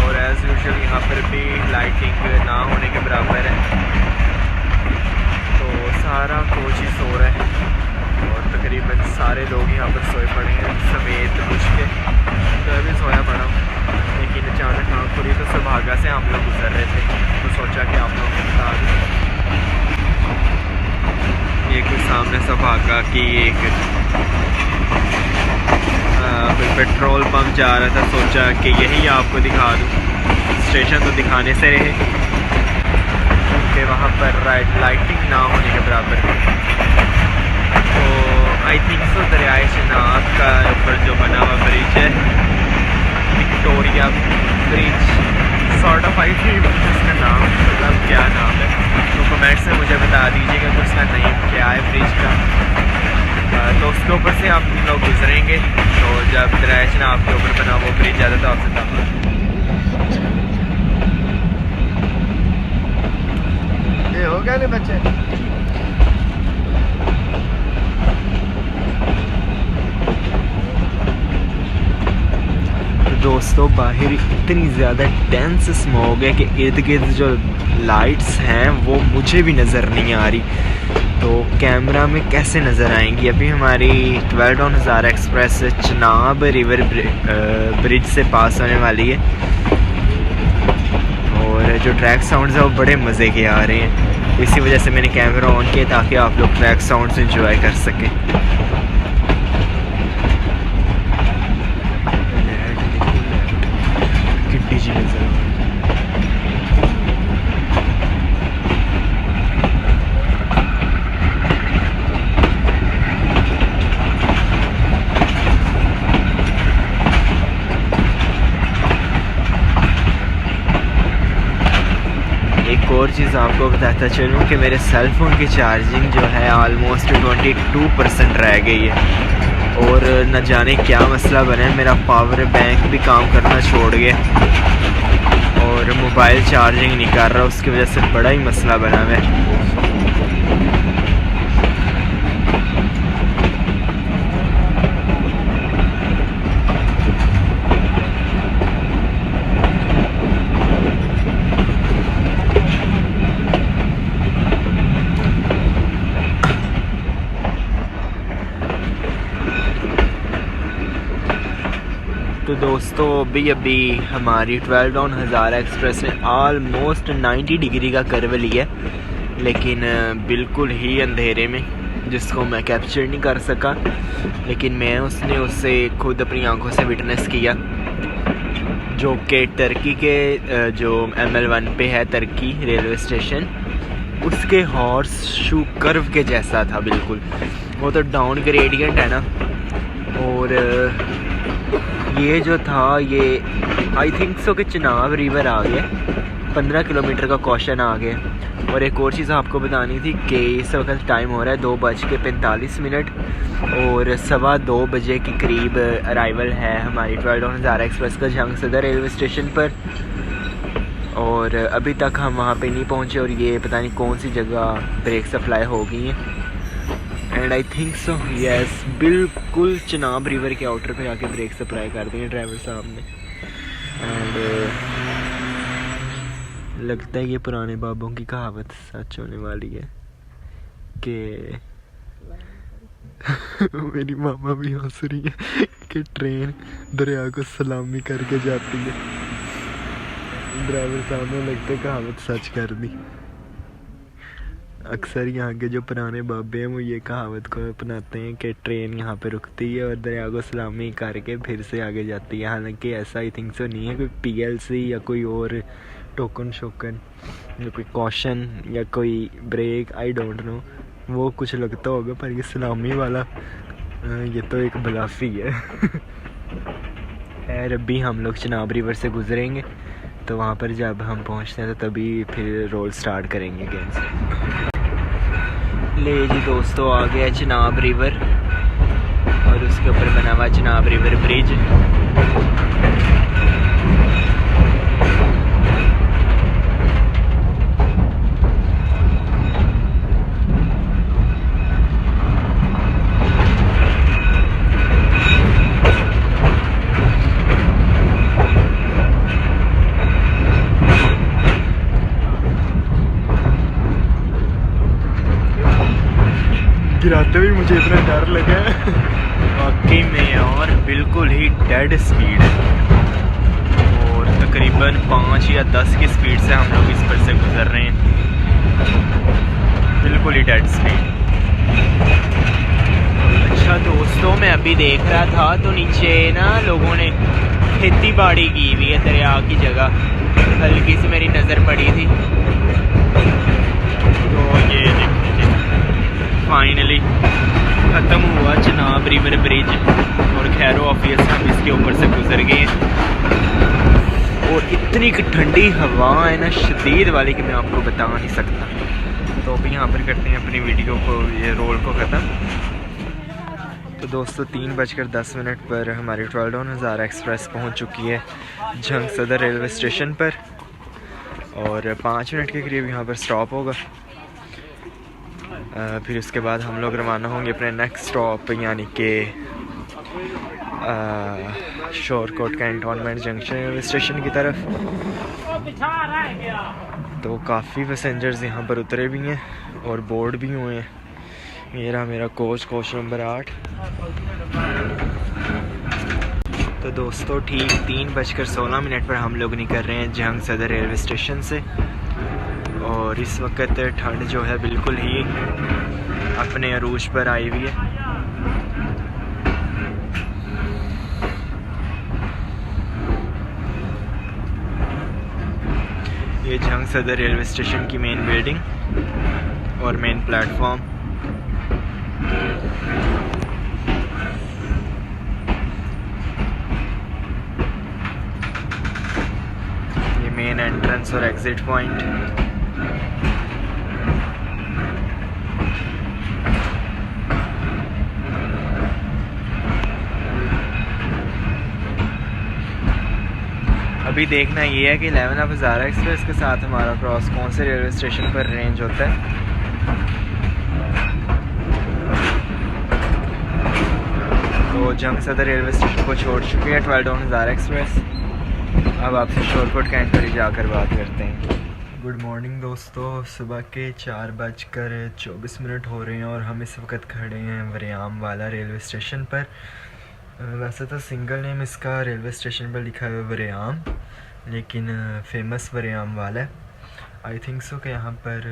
और एज़ यूजुअल यहाँ पर भी लाइटिंग ना होने के बराबर है, तो सारा कोच ही सो रहा है और तकरीबन सारे लोग यहाँ पर सोए पड़े हैं समेत कुछ के, तो अभी सोया पड़ा हूँ। लेकिन अचानक आँख खुली तो सोभागा से हम लोग गुजर रहे थे, तो सोचा कि आप लोग बता दें। ये कुछ सामने सोभागा की एक पेट्रोल पंप जा रहा था, सोचा कि यही आपको दिखा दूँ। स्टेशन तो दिखाने से रहे क्योंकि वहाँ पर लाइटिंग ना होने के बराबर है। तो आई थिंक सो दरियाए चिनाब का ऊपर जो बना हुआ ब्रिज है, Victoria bridge sort of, I think उसका नाम मतलब क्या नाम है, तो कमेंट्स में मुझे बता दीजिएगा कि उसका नेम क्या है ब्रिज का। तो उसके ऊपर से हम लोग गुजरेंगे, तो जब दरियाए चिनाब के ऊपर बना वो ब्रिज ज़्यादा तो आपसे तब ये हो गया नहीं बच्चे। दोस्तों बाहर इतनी ज़्यादा डेंस स्मॉग है कि इर्द गिर्द जो लाइट्स हैं वो मुझे भी नज़र नहीं आ रही, तो कैमरा में कैसे नज़र आएंगी। अभी हमारी 12 down Hazara express Chenab river bridge से पास होने वाली है, और जो ट्रैक साउंड्स हैं वो बड़े मज़े के आ रहे हैं। इसी वजह से मैंने कैमरा ऑन किया ताकि आप लोग ट्रैक साउंड्स एंजॉय कर सकें। एक और चीज़ आपको बताता चलूँ कि मेरे सेल फ़ोन की चार्जिंग जो है ऑलमोस्ट 22% रह गई है, और न जाने क्या मसला बना है, मेरा पावर बैंक भी काम करना छोड़ गया और मोबाइल चार्जिंग नहीं कर रहा, उसकी वजह से बड़ा ही मसला बना है। तो दोस्तों अभी हमारी 12 डाउन हज़ारा एक्सप्रेस ने आलमोस्ट 90 डिग्री का कर्व लिया, लेकिन बिल्कुल ही अंधेरे में, जिसको मैं कैप्चर नहीं कर सका। लेकिन मैं उससे खुद अपनी आंखों से विटनेस किया, जो कि टर्की के जो ML1 पे है टर्की रेलवे स्टेशन, उसके हॉर्स शू कर्व के जैसा था बिल्कुल। वो तो डाउन ग्रेडियंट है ना, और ये जो था ये आई थिंक सो कि चिनाब रिवर आ गया, 15 किलोमीटर का कॉशन आ गया। और एक और चीज़ आपको बतानी थी कि इस वक्त टाइम हो रहा है 2:45 और 2:15 बजे के करीब अराइवल है हमारी 12 डाउन हज़ारा एक्सप्रेस का जंग सदर रेलवे स्टेशन पर। और अभी तक हम वहाँ पे नहीं पहुँचे, और ये पता नहीं कौन सी जगह ब्रेक सप्लाई हो गई है। And I think so yes, बिल्कुल चिनाब रिवर के आउटर पे आके ब्रेक सप्लाई कर दी है ड्राइवर साहब ने। एंड लगता है ये पुराने बाबों की कहावत सच होने वाली है कि मेरी मामा भी हंस रही है कि ट्रेन दरिया को सलामी करके जाती है। ड्राइवर साहब ने लगता है कहावत सच कर दी। अक्सर यहाँ के जो पुराने बाबे हैं वो ये कहावत को अपनाते हैं कि ट्रेन यहाँ पे रुकती है और दरिया को सलामी करके फिर से आगे जाती है। हालांकि ऐसा आई थिंक सो नहीं है, कोई PLC या कोई और टोकन शोकन या कोई कॉशन या कोई ब्रेक, आई डोंट नो, वो कुछ लगता होगा, पर ये सलामी वाला ये तो एक बलाफी है। खैर अभी हम लोग चिनाब रिवर से गुजरेंगे, तो वहाँ पर जब हम पहुँचते हैं तो तभी फिर रोल स्टार्ट करेंगे अगेन से। ले जी दोस्तों, आ गया चिनाब रिवर और उसके ऊपर बना हुआ चिनाब रिवर ब्रिज। गिराते हुए मुझे इतना डर लगा है वाकई में, और बिल्कुल ही डेड स्पीड है, और तकरीबन 5 या 10 की स्पीड से हम लोग इस पर से गुजर रहे हैं, बिल्कुल ही डेड स्पीड। अच्छा दोस्तों, मैं अभी देख रहा था तो नीचे ना लोगों ने खेती बाड़ी की हुई है दरिया की जगह, हल्की सी मेरी नज़र पड़ी थी। तो ये फाइनली ख़त्म हुआ चिनाब रिवर ब्रिज, और खैरो ऑफिस हम इसके ऊपर से गुजर गए। और इतनी ठंडी हवा है ना, शदीद वाली, कि मैं आपको बता नहीं सकता। तो अभी यहाँ पर करते हैं अपनी वीडियो को, ये रोल को ख़त्म। तो दोस्तों 3:10 पर हमारी 12 डाउन हज़ारा एक्सप्रेस पहुँच चुकी है जंग सदर रेलवे स्टेशन पर, और 5 मिनट के करीब यहाँ पर स्टॉप होगा। फिर उसके बाद हम लोग रवाना होंगे अपने नेक्स्ट स्टॉप यानी कि Shorkot cantonment junction railway station की तरफ। तो काफ़ी पैसेंजर्स यहाँ पर उतरे भी हैं और बोर्ड भी हुए हैं। मेरा कोच नंबर 8। तो दोस्तों ठीक 3:16 पर हम लोग निकल रहे हैं जंग सदर रेलवे स्टेशन से, और इस वक्त ठंड जो है बिल्कुल ही अपने अरूज पर आई हुई है। ये जंग सदर रेलवे स्टेशन की मेन बिल्डिंग और मेन प्लेटफॉर्म। ये मेन एंट्रेंस और एग्जिट पॉइंट। अभी देखना ये है कि 11 ऑफ हज़ारा एक्सप्रेस के साथ हमारा क्रॉस कौन से रेलवे स्टेशन पर रेंज होता है। तो जंग सदर रेलवे स्टेशन को छोड़ चुकी है 12 डाउन हज़ारा एक्सप्रेस। अब आपसे शोरकोट कैंट पर जाकर बात करते हैं। गुड मॉर्निंग दोस्तों, सुबह के 4:24 हो रहे हैं और हम इस वक्त खड़े हैं वरियाम वाला रेलवे स्टेशन पर। वैसे तो सिंगल नेम इसका रेलवे स्टेशन पर लिखा है वरेआम, लेकिन फेमस वरेआम वाला है। आई थिंक सो कि यहाँ पर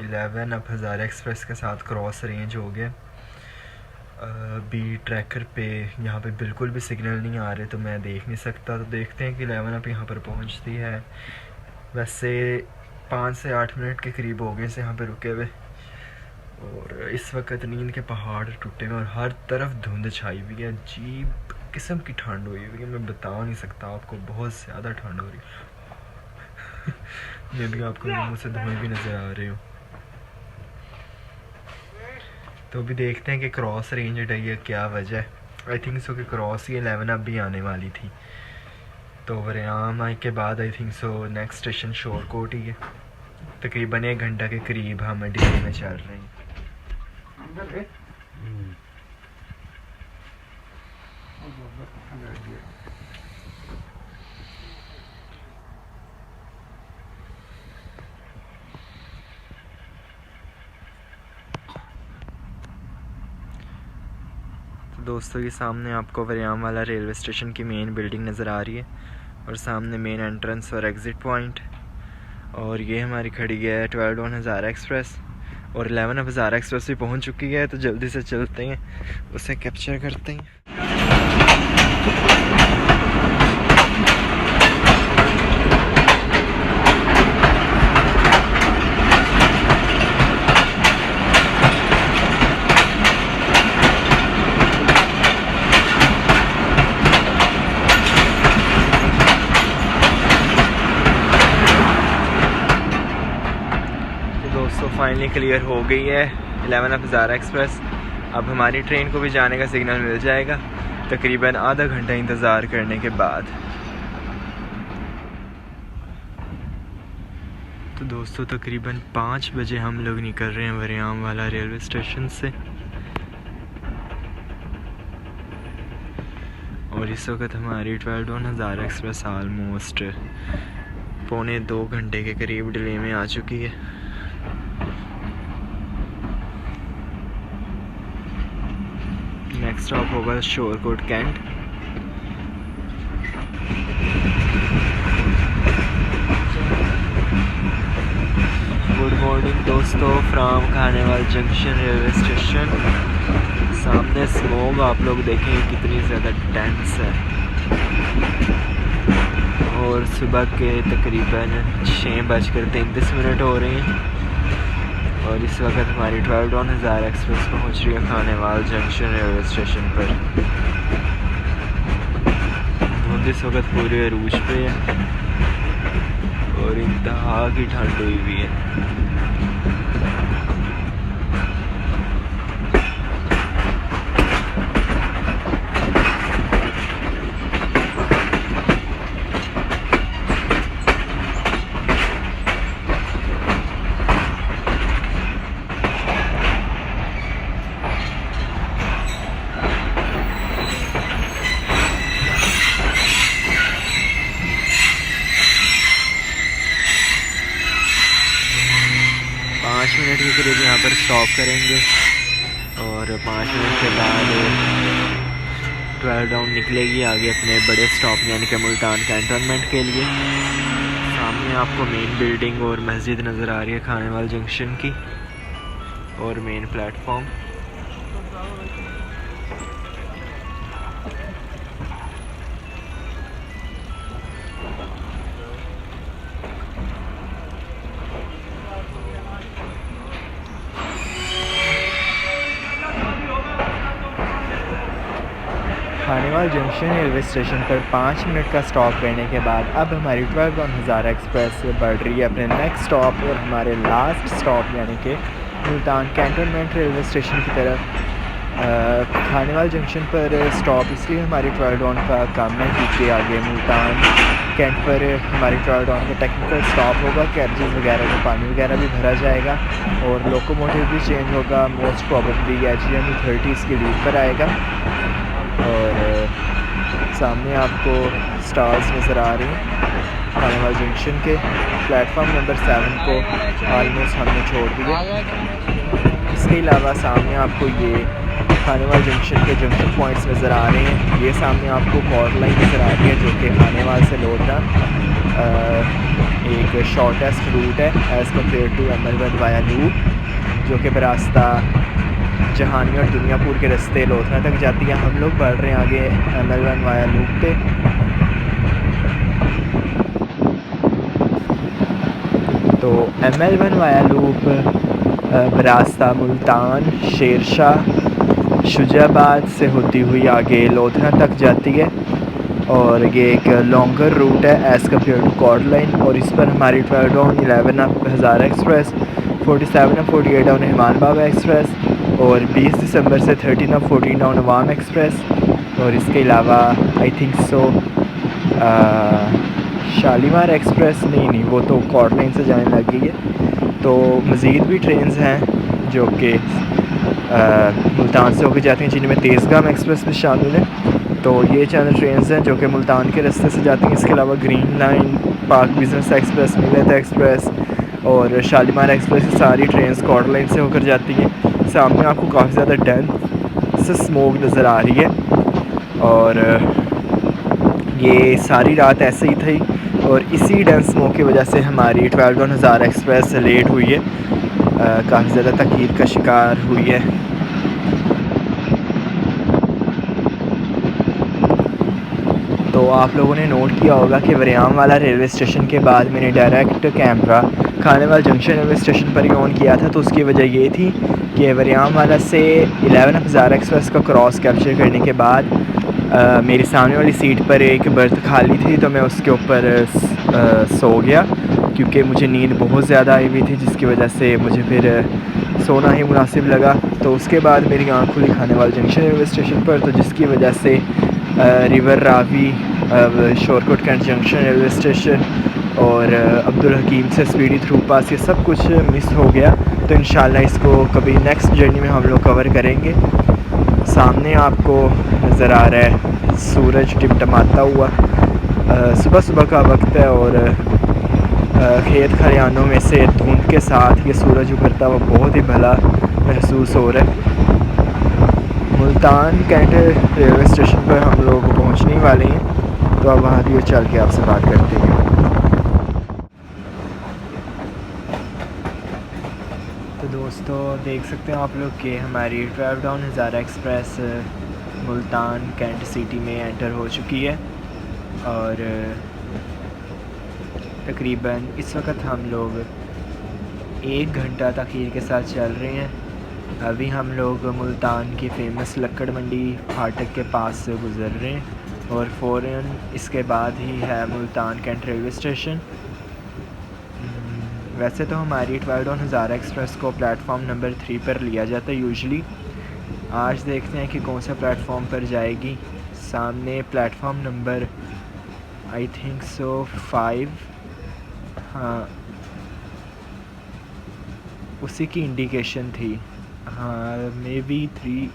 11 अब हज़ारा एक्सप्रेस के साथ क्रॉस रेंज हो गया। अभी ट्रैकर पे यहाँ पे बिल्कुल भी सिग्नल नहीं आ रहे, तो मैं देख नहीं सकता। तो देखते हैं कि 11 अब यहाँ पर पहुँचती है। वैसे 5 से 8 मिनट के करीब हो गए इसे यहाँ पे रुके हुए, और इस वक्त नींद के पहाड़ टूटे हुए और हर तरफ धुंध छाई हुई है। अजीब किस्म की ठंड हुई हुई है, मैं बता नहीं सकता आपको, बहुत ज़्यादा ठंड हो रही है। मैं भी आपको मुँह से धुएं भी नज़र आ रहे हो। तो अभी देखते हैं कि क्रॉस रेंज है या क्या वजह है। आई थिंक सो कि क्रॉस ही 11 अब भी आने वाली थी। तो वरेआम आने के बाद I think so next station Shorkot ही है। तकरीबन 1 घंटा के करीब हम डिले में चल रहे हैं। तो दोस्तों ये सामने आपको वरेआम वाला रेलवे स्टेशन की मेन बिल्डिंग नज़र आ रही है, और सामने मेन एंट्रेंस और एग्ज़िट पॉइंट। और ये हमारी खड़ी है 12 हज़ारा एक्सप्रेस, और 11 अब हज़ारा एक्सप्रेस भी पहुंच चुकी है। तो जल्दी से चलते हैं, उसे कैप्चर करते हैं। दोस्तों फाइनली क्लियर हो गई है 11 अब हज़ारा एक्सप्रेस। अब हमारी ट्रेन को भी जाने का सिग्नल मिल जाएगा तकरीबन आधा घंटा इंतज़ार करने के बाद। तो दोस्तों तकरीबन 5 बजे हम लोग निकल रहे हैं वरेआम वाला रेलवे स्टेशन से, और इस वक्त हमारी 12 हज़ारा एक्सप्रेस आलमोस्ट 1.25 घंटे के करीब डिले में आ चुकी है। नेक्स्ट स्टॉप होगा शोरकोट कैंट। गुड मॉर्निंग दोस्तों from Khanewal junction railway station. सामने स्मोक आप लोग देखेंगे कितनी ज़्यादा डेंस है, और सुबह के तकरीबन 6:33 हो रहे हैं, और इस वक्त हमारी 12 हज़ारा एक्सप्रेस पहुंच रही है खानेवाल जंक्शन रेलवे स्टेशन पर। धुंध इस वक्त पूरे अरूज पे है, और इंतहा की ठंड हुई हुई है। मिनट के करीब यहाँ पर स्टॉप करेंगे, और 5 मिनट के बाद 12 डाउन निकलेगी आगे अपने बड़े स्टॉप यानी कि मुल्तान कैंटोनमेंट के लिए। सामने आपको मेन बिल्डिंग और मस्जिद नज़र आ रही है खानेवाल जंक्शन की, और main platform. Khanewal junction railway station पर 5 मिनट का स्टॉप करने के बाद अब हमारी 12 हज़ारा एक्सप्रेस बढ़ रही है अपने नेक्स्ट स्टॉप और हमारे लास्ट स्टॉप यानी कि मुल्तान कैंटोनमेंट रेलवे स्टेशन की तरफ। खानेवाल जंक्शन पर स्टॉप इसलिए हमारी 12 का काम है क्योंकि आगे मुल्तान कैंट पर हमारी 12 का टेक्निकल स्टॉप होगा, कैरेजेस वगैरह को पानी वगैरह भी भरा जाएगा, और लोकोमोटिव भी चेंज होगा। मोस्ट प्रॉबेबली GME 30 इसकी लीड पर आएगा। और सामने आपको स्टार्स नज़र आ रही हैं खानेवाल जंक्शन के। प्लेटफॉर्म नंबर 7 को ऑलमोस्ट हमने छोड़ दिया। इसके अलावा सामने आपको ये खानेवाल जंक्शन के जंक्शन पॉइंट्स नज़र आ रहे हैं। ये सामने आपको कॉर्ड लाइन नज़र आ रही है जो कि खानेवाल से लोधरा एक शॉर्टेस्ट रूट है as compare to ML1 via loop, जो कि बरास्ता जहानी और दुनियापुर के रास्ते लोधरा तक जाती है। हम लोग बढ़ रहे हैं आगे ML1 वाया लूप पे। तो ML1 वाया लूप बरास्ता मुल्तान, शेरशाह, शुजाबाद से होती हुई आगे लोधरा तक जाती है और ये एक लॉन्गर रूट है as compare to chord line. और इस पर हमारी 12 down 11 up Hazara express, 47 up 48 down Rehman Baba express और 20 दिसंबर से 13 अप 14 डाउन अवाम एक्सप्रेस। और इसके अलावा आई थिंक सो शालीमार एक्सप्रेस नहीं वो तो कॉर्ड लाइन से जाने लग गई है। तो मज़ीद भी ट्रेन्स हैं जो कि मुल्तान से होकर जाती हैं, जिनमें तेज़गाम एक्सप्रेस भी शामिल है। तो ये चंद ट्रेन्स हैं जो कि मुल्तान के रास्ते से जाती हैं। इसके अलावा ग्रीन लाइन, पाक बिज़नेस एक्सप्रेस, मिलत एक्सप्रेस और शालीमार एक्सप्रेस, सारी ट्रेन्स कॉर्ड लाइन से होकर जाती हैं। सामने आपको काफ़ी ज़्यादा डेंस स्मोक नज़र आ रही है और ये सारी रात ऐसे ही थी और इसी डेंस स्मोक की वजह से हमारी 12 डाउन हज़ारा एक्सप्रेस लेट हुई है, काफ़ी ज़्यादा तकीर का शिकार हुई है। तो आप लोगों ने नोट किया होगा कि वरियाम वाला रेलवे स्टेशन के बाद मैंने direct camera Khanewal junction railway station पर ही ऑन किया था। तो उसकी वजह ये थी कि वरियाम वाला से 11 हज़ारा एक्सप्रेस का क्रॉस कैप्चर करने के बाद मेरी सामने वाली सीट पर एक बर्थ खाली थी, तो मैं उसके ऊपर सो गया क्योंकि मुझे नींद बहुत ज़्यादा आई हुई थी, जिसकी वजह से मुझे फिर सोना ही मुनासिब लगा। तो उसके बाद मेरी आँख खुली खानेवाल जंक्शन रेलवे स्टेशन पर, तो जिसकी वजह से river Ravi, Shorkot cantt junction railway station और अब्दुल हकीम से स्पीडी थ्रू पास ये सब कुछ मिस हो गया। तो इंशाल्लाह इसको कभी नेक्स्ट जर्नी में हम लोग कवर करेंगे। सामने आपको नज़र आ रहा है सूरज टिमटमाता हुआ, सुबह सुबह का वक्त है और खेत खलिहानों में से धुंध के साथ ये सूरज उभरता हुआ बहुत ही भला महसूस हो रहा है। मुल्तान कैंट रेलवे स्टेशन पर हम लोग पहुंचने वाले हैं, तो अब वहाँ भी चल के आपसे बात करते हैं। तो दोस्तों देख सकते हो आप लोग कि हमारी 12 डाउन हज़ारा एक्सप्रेस मुल्तान कैंट सिटी में एंटर हो चुकी है और तकरीबन इस वक्त हम लोग 1 घंटा तखीर के साथ चल रहे हैं। अभी हम लोग मुल्तान की फ़ेमस लक्कड़ मंडी फाटक के पास से गुज़र रहे हैं और फ़ौरन इसके बाद ही है मुल्तान कैंट रेलवे स्टेशन। वैसे तो हमारी 12 डाउन हज़ारा एक्सप्रेस को प्लेटफॉर्म नंबर 3 पर लिया जाता है यूजुअली। आज देखते हैं कि कौन सा प्लेटफॉर्म पर जाएगी। सामने प्लेटफॉर्म नंबर आई थिंक सो 5, हाँ उसी की इंडिकेशन थी, हाँ मे बी 3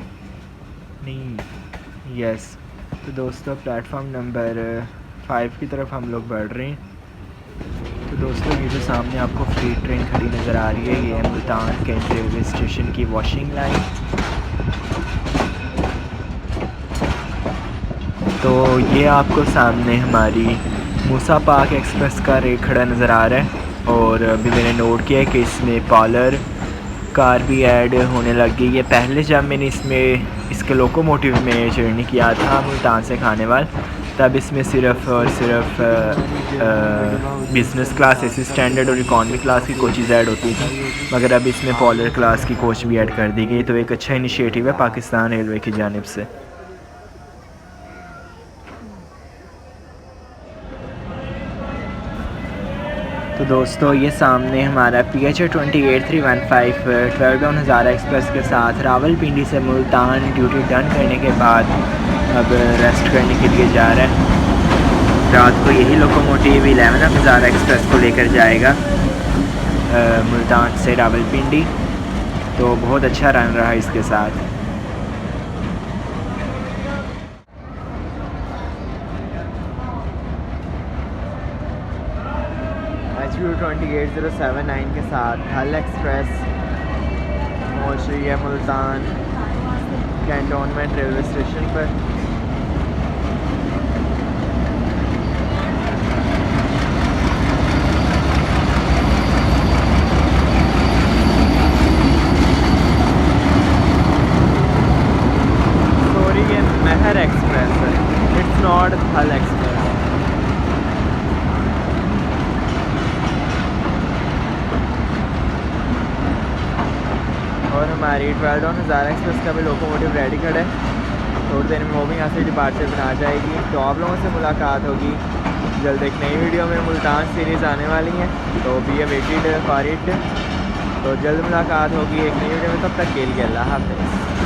नहीं, यस। तो दोस्तों प्लेटफॉर्म नंबर 5 की तरफ हम लोग बढ़ रहे हैं। तो दोस्तों ये जो सामने आपको फ्री ट्रेन खड़ी नज़र आ रही है, ये है मुल्तान कैंट रेलवे स्टेशन की वॉशिंग लाइन। तो ये आपको सामने हमारी मूसा पाक एक्सप्रेस का रेक खड़ा नज़र आ रहा है और अभी मैंने नोट किया है कि इसमें पॉलर कार भी ऐड होने लग गई है। पहले जब मैंने इसके लोकोमोटिव में जर्नी किया था मुल्तान से खानेवाल, तब इसमें सिर्फ़ और सिर्फ बिज़नेस क्लास, एसी स्टैंडर्ड और इकॉनमी क्लास की कोचेज़ ऐड होती थी, मगर अब इसमें पॉलर क्लास की कोच भी ऐड कर दी गई। तो एक अच्छा इनिशिएटिव है पाकिस्तान रेलवे की जानिब से। तो दोस्तों ये सामने हमारा PH 28315 12 डाउन हज़ारा एक्सप्रेस के साथ रावलपिंडी से मुल्तान ड्यूटी डन करने के बाद अब रेस्ट करने के लिए जा रहा है। रात को यही लोकोमोटिव 11 हज़ारा एक्सप्रेस को लेकर जाएगा मुल्तान से रावलपिंडी। तो बहुत अच्छा रन रहा इसके साथ। HQ 28079 के साथ हल एक्सप्रेस पहुँच रही है मुल्तान कैंटोनमेंट रेलवे स्टेशन पर। सॉरी ये महर एक्सप्रेस है, इट्स नॉट हल एक्सप्रेस। और हमारी 12 हज़ार एक्सप्रेस का भी लोकोमोटिव रेडी खड़ा है। थोड़ी देर में वो भी यहाँ से डिपार्चर बना जाएगी। तो आप लोगों से मुलाकात होगी जल्द एक नई वीडियो में। मुल्तान सीरीज़ आने वाली हैं, तो बी वेटेड फॉर इट। तो जल्द मुलाकात होगी एक नई वीडियो में, तब तक के लिए अल्लाह हाफ़िज़।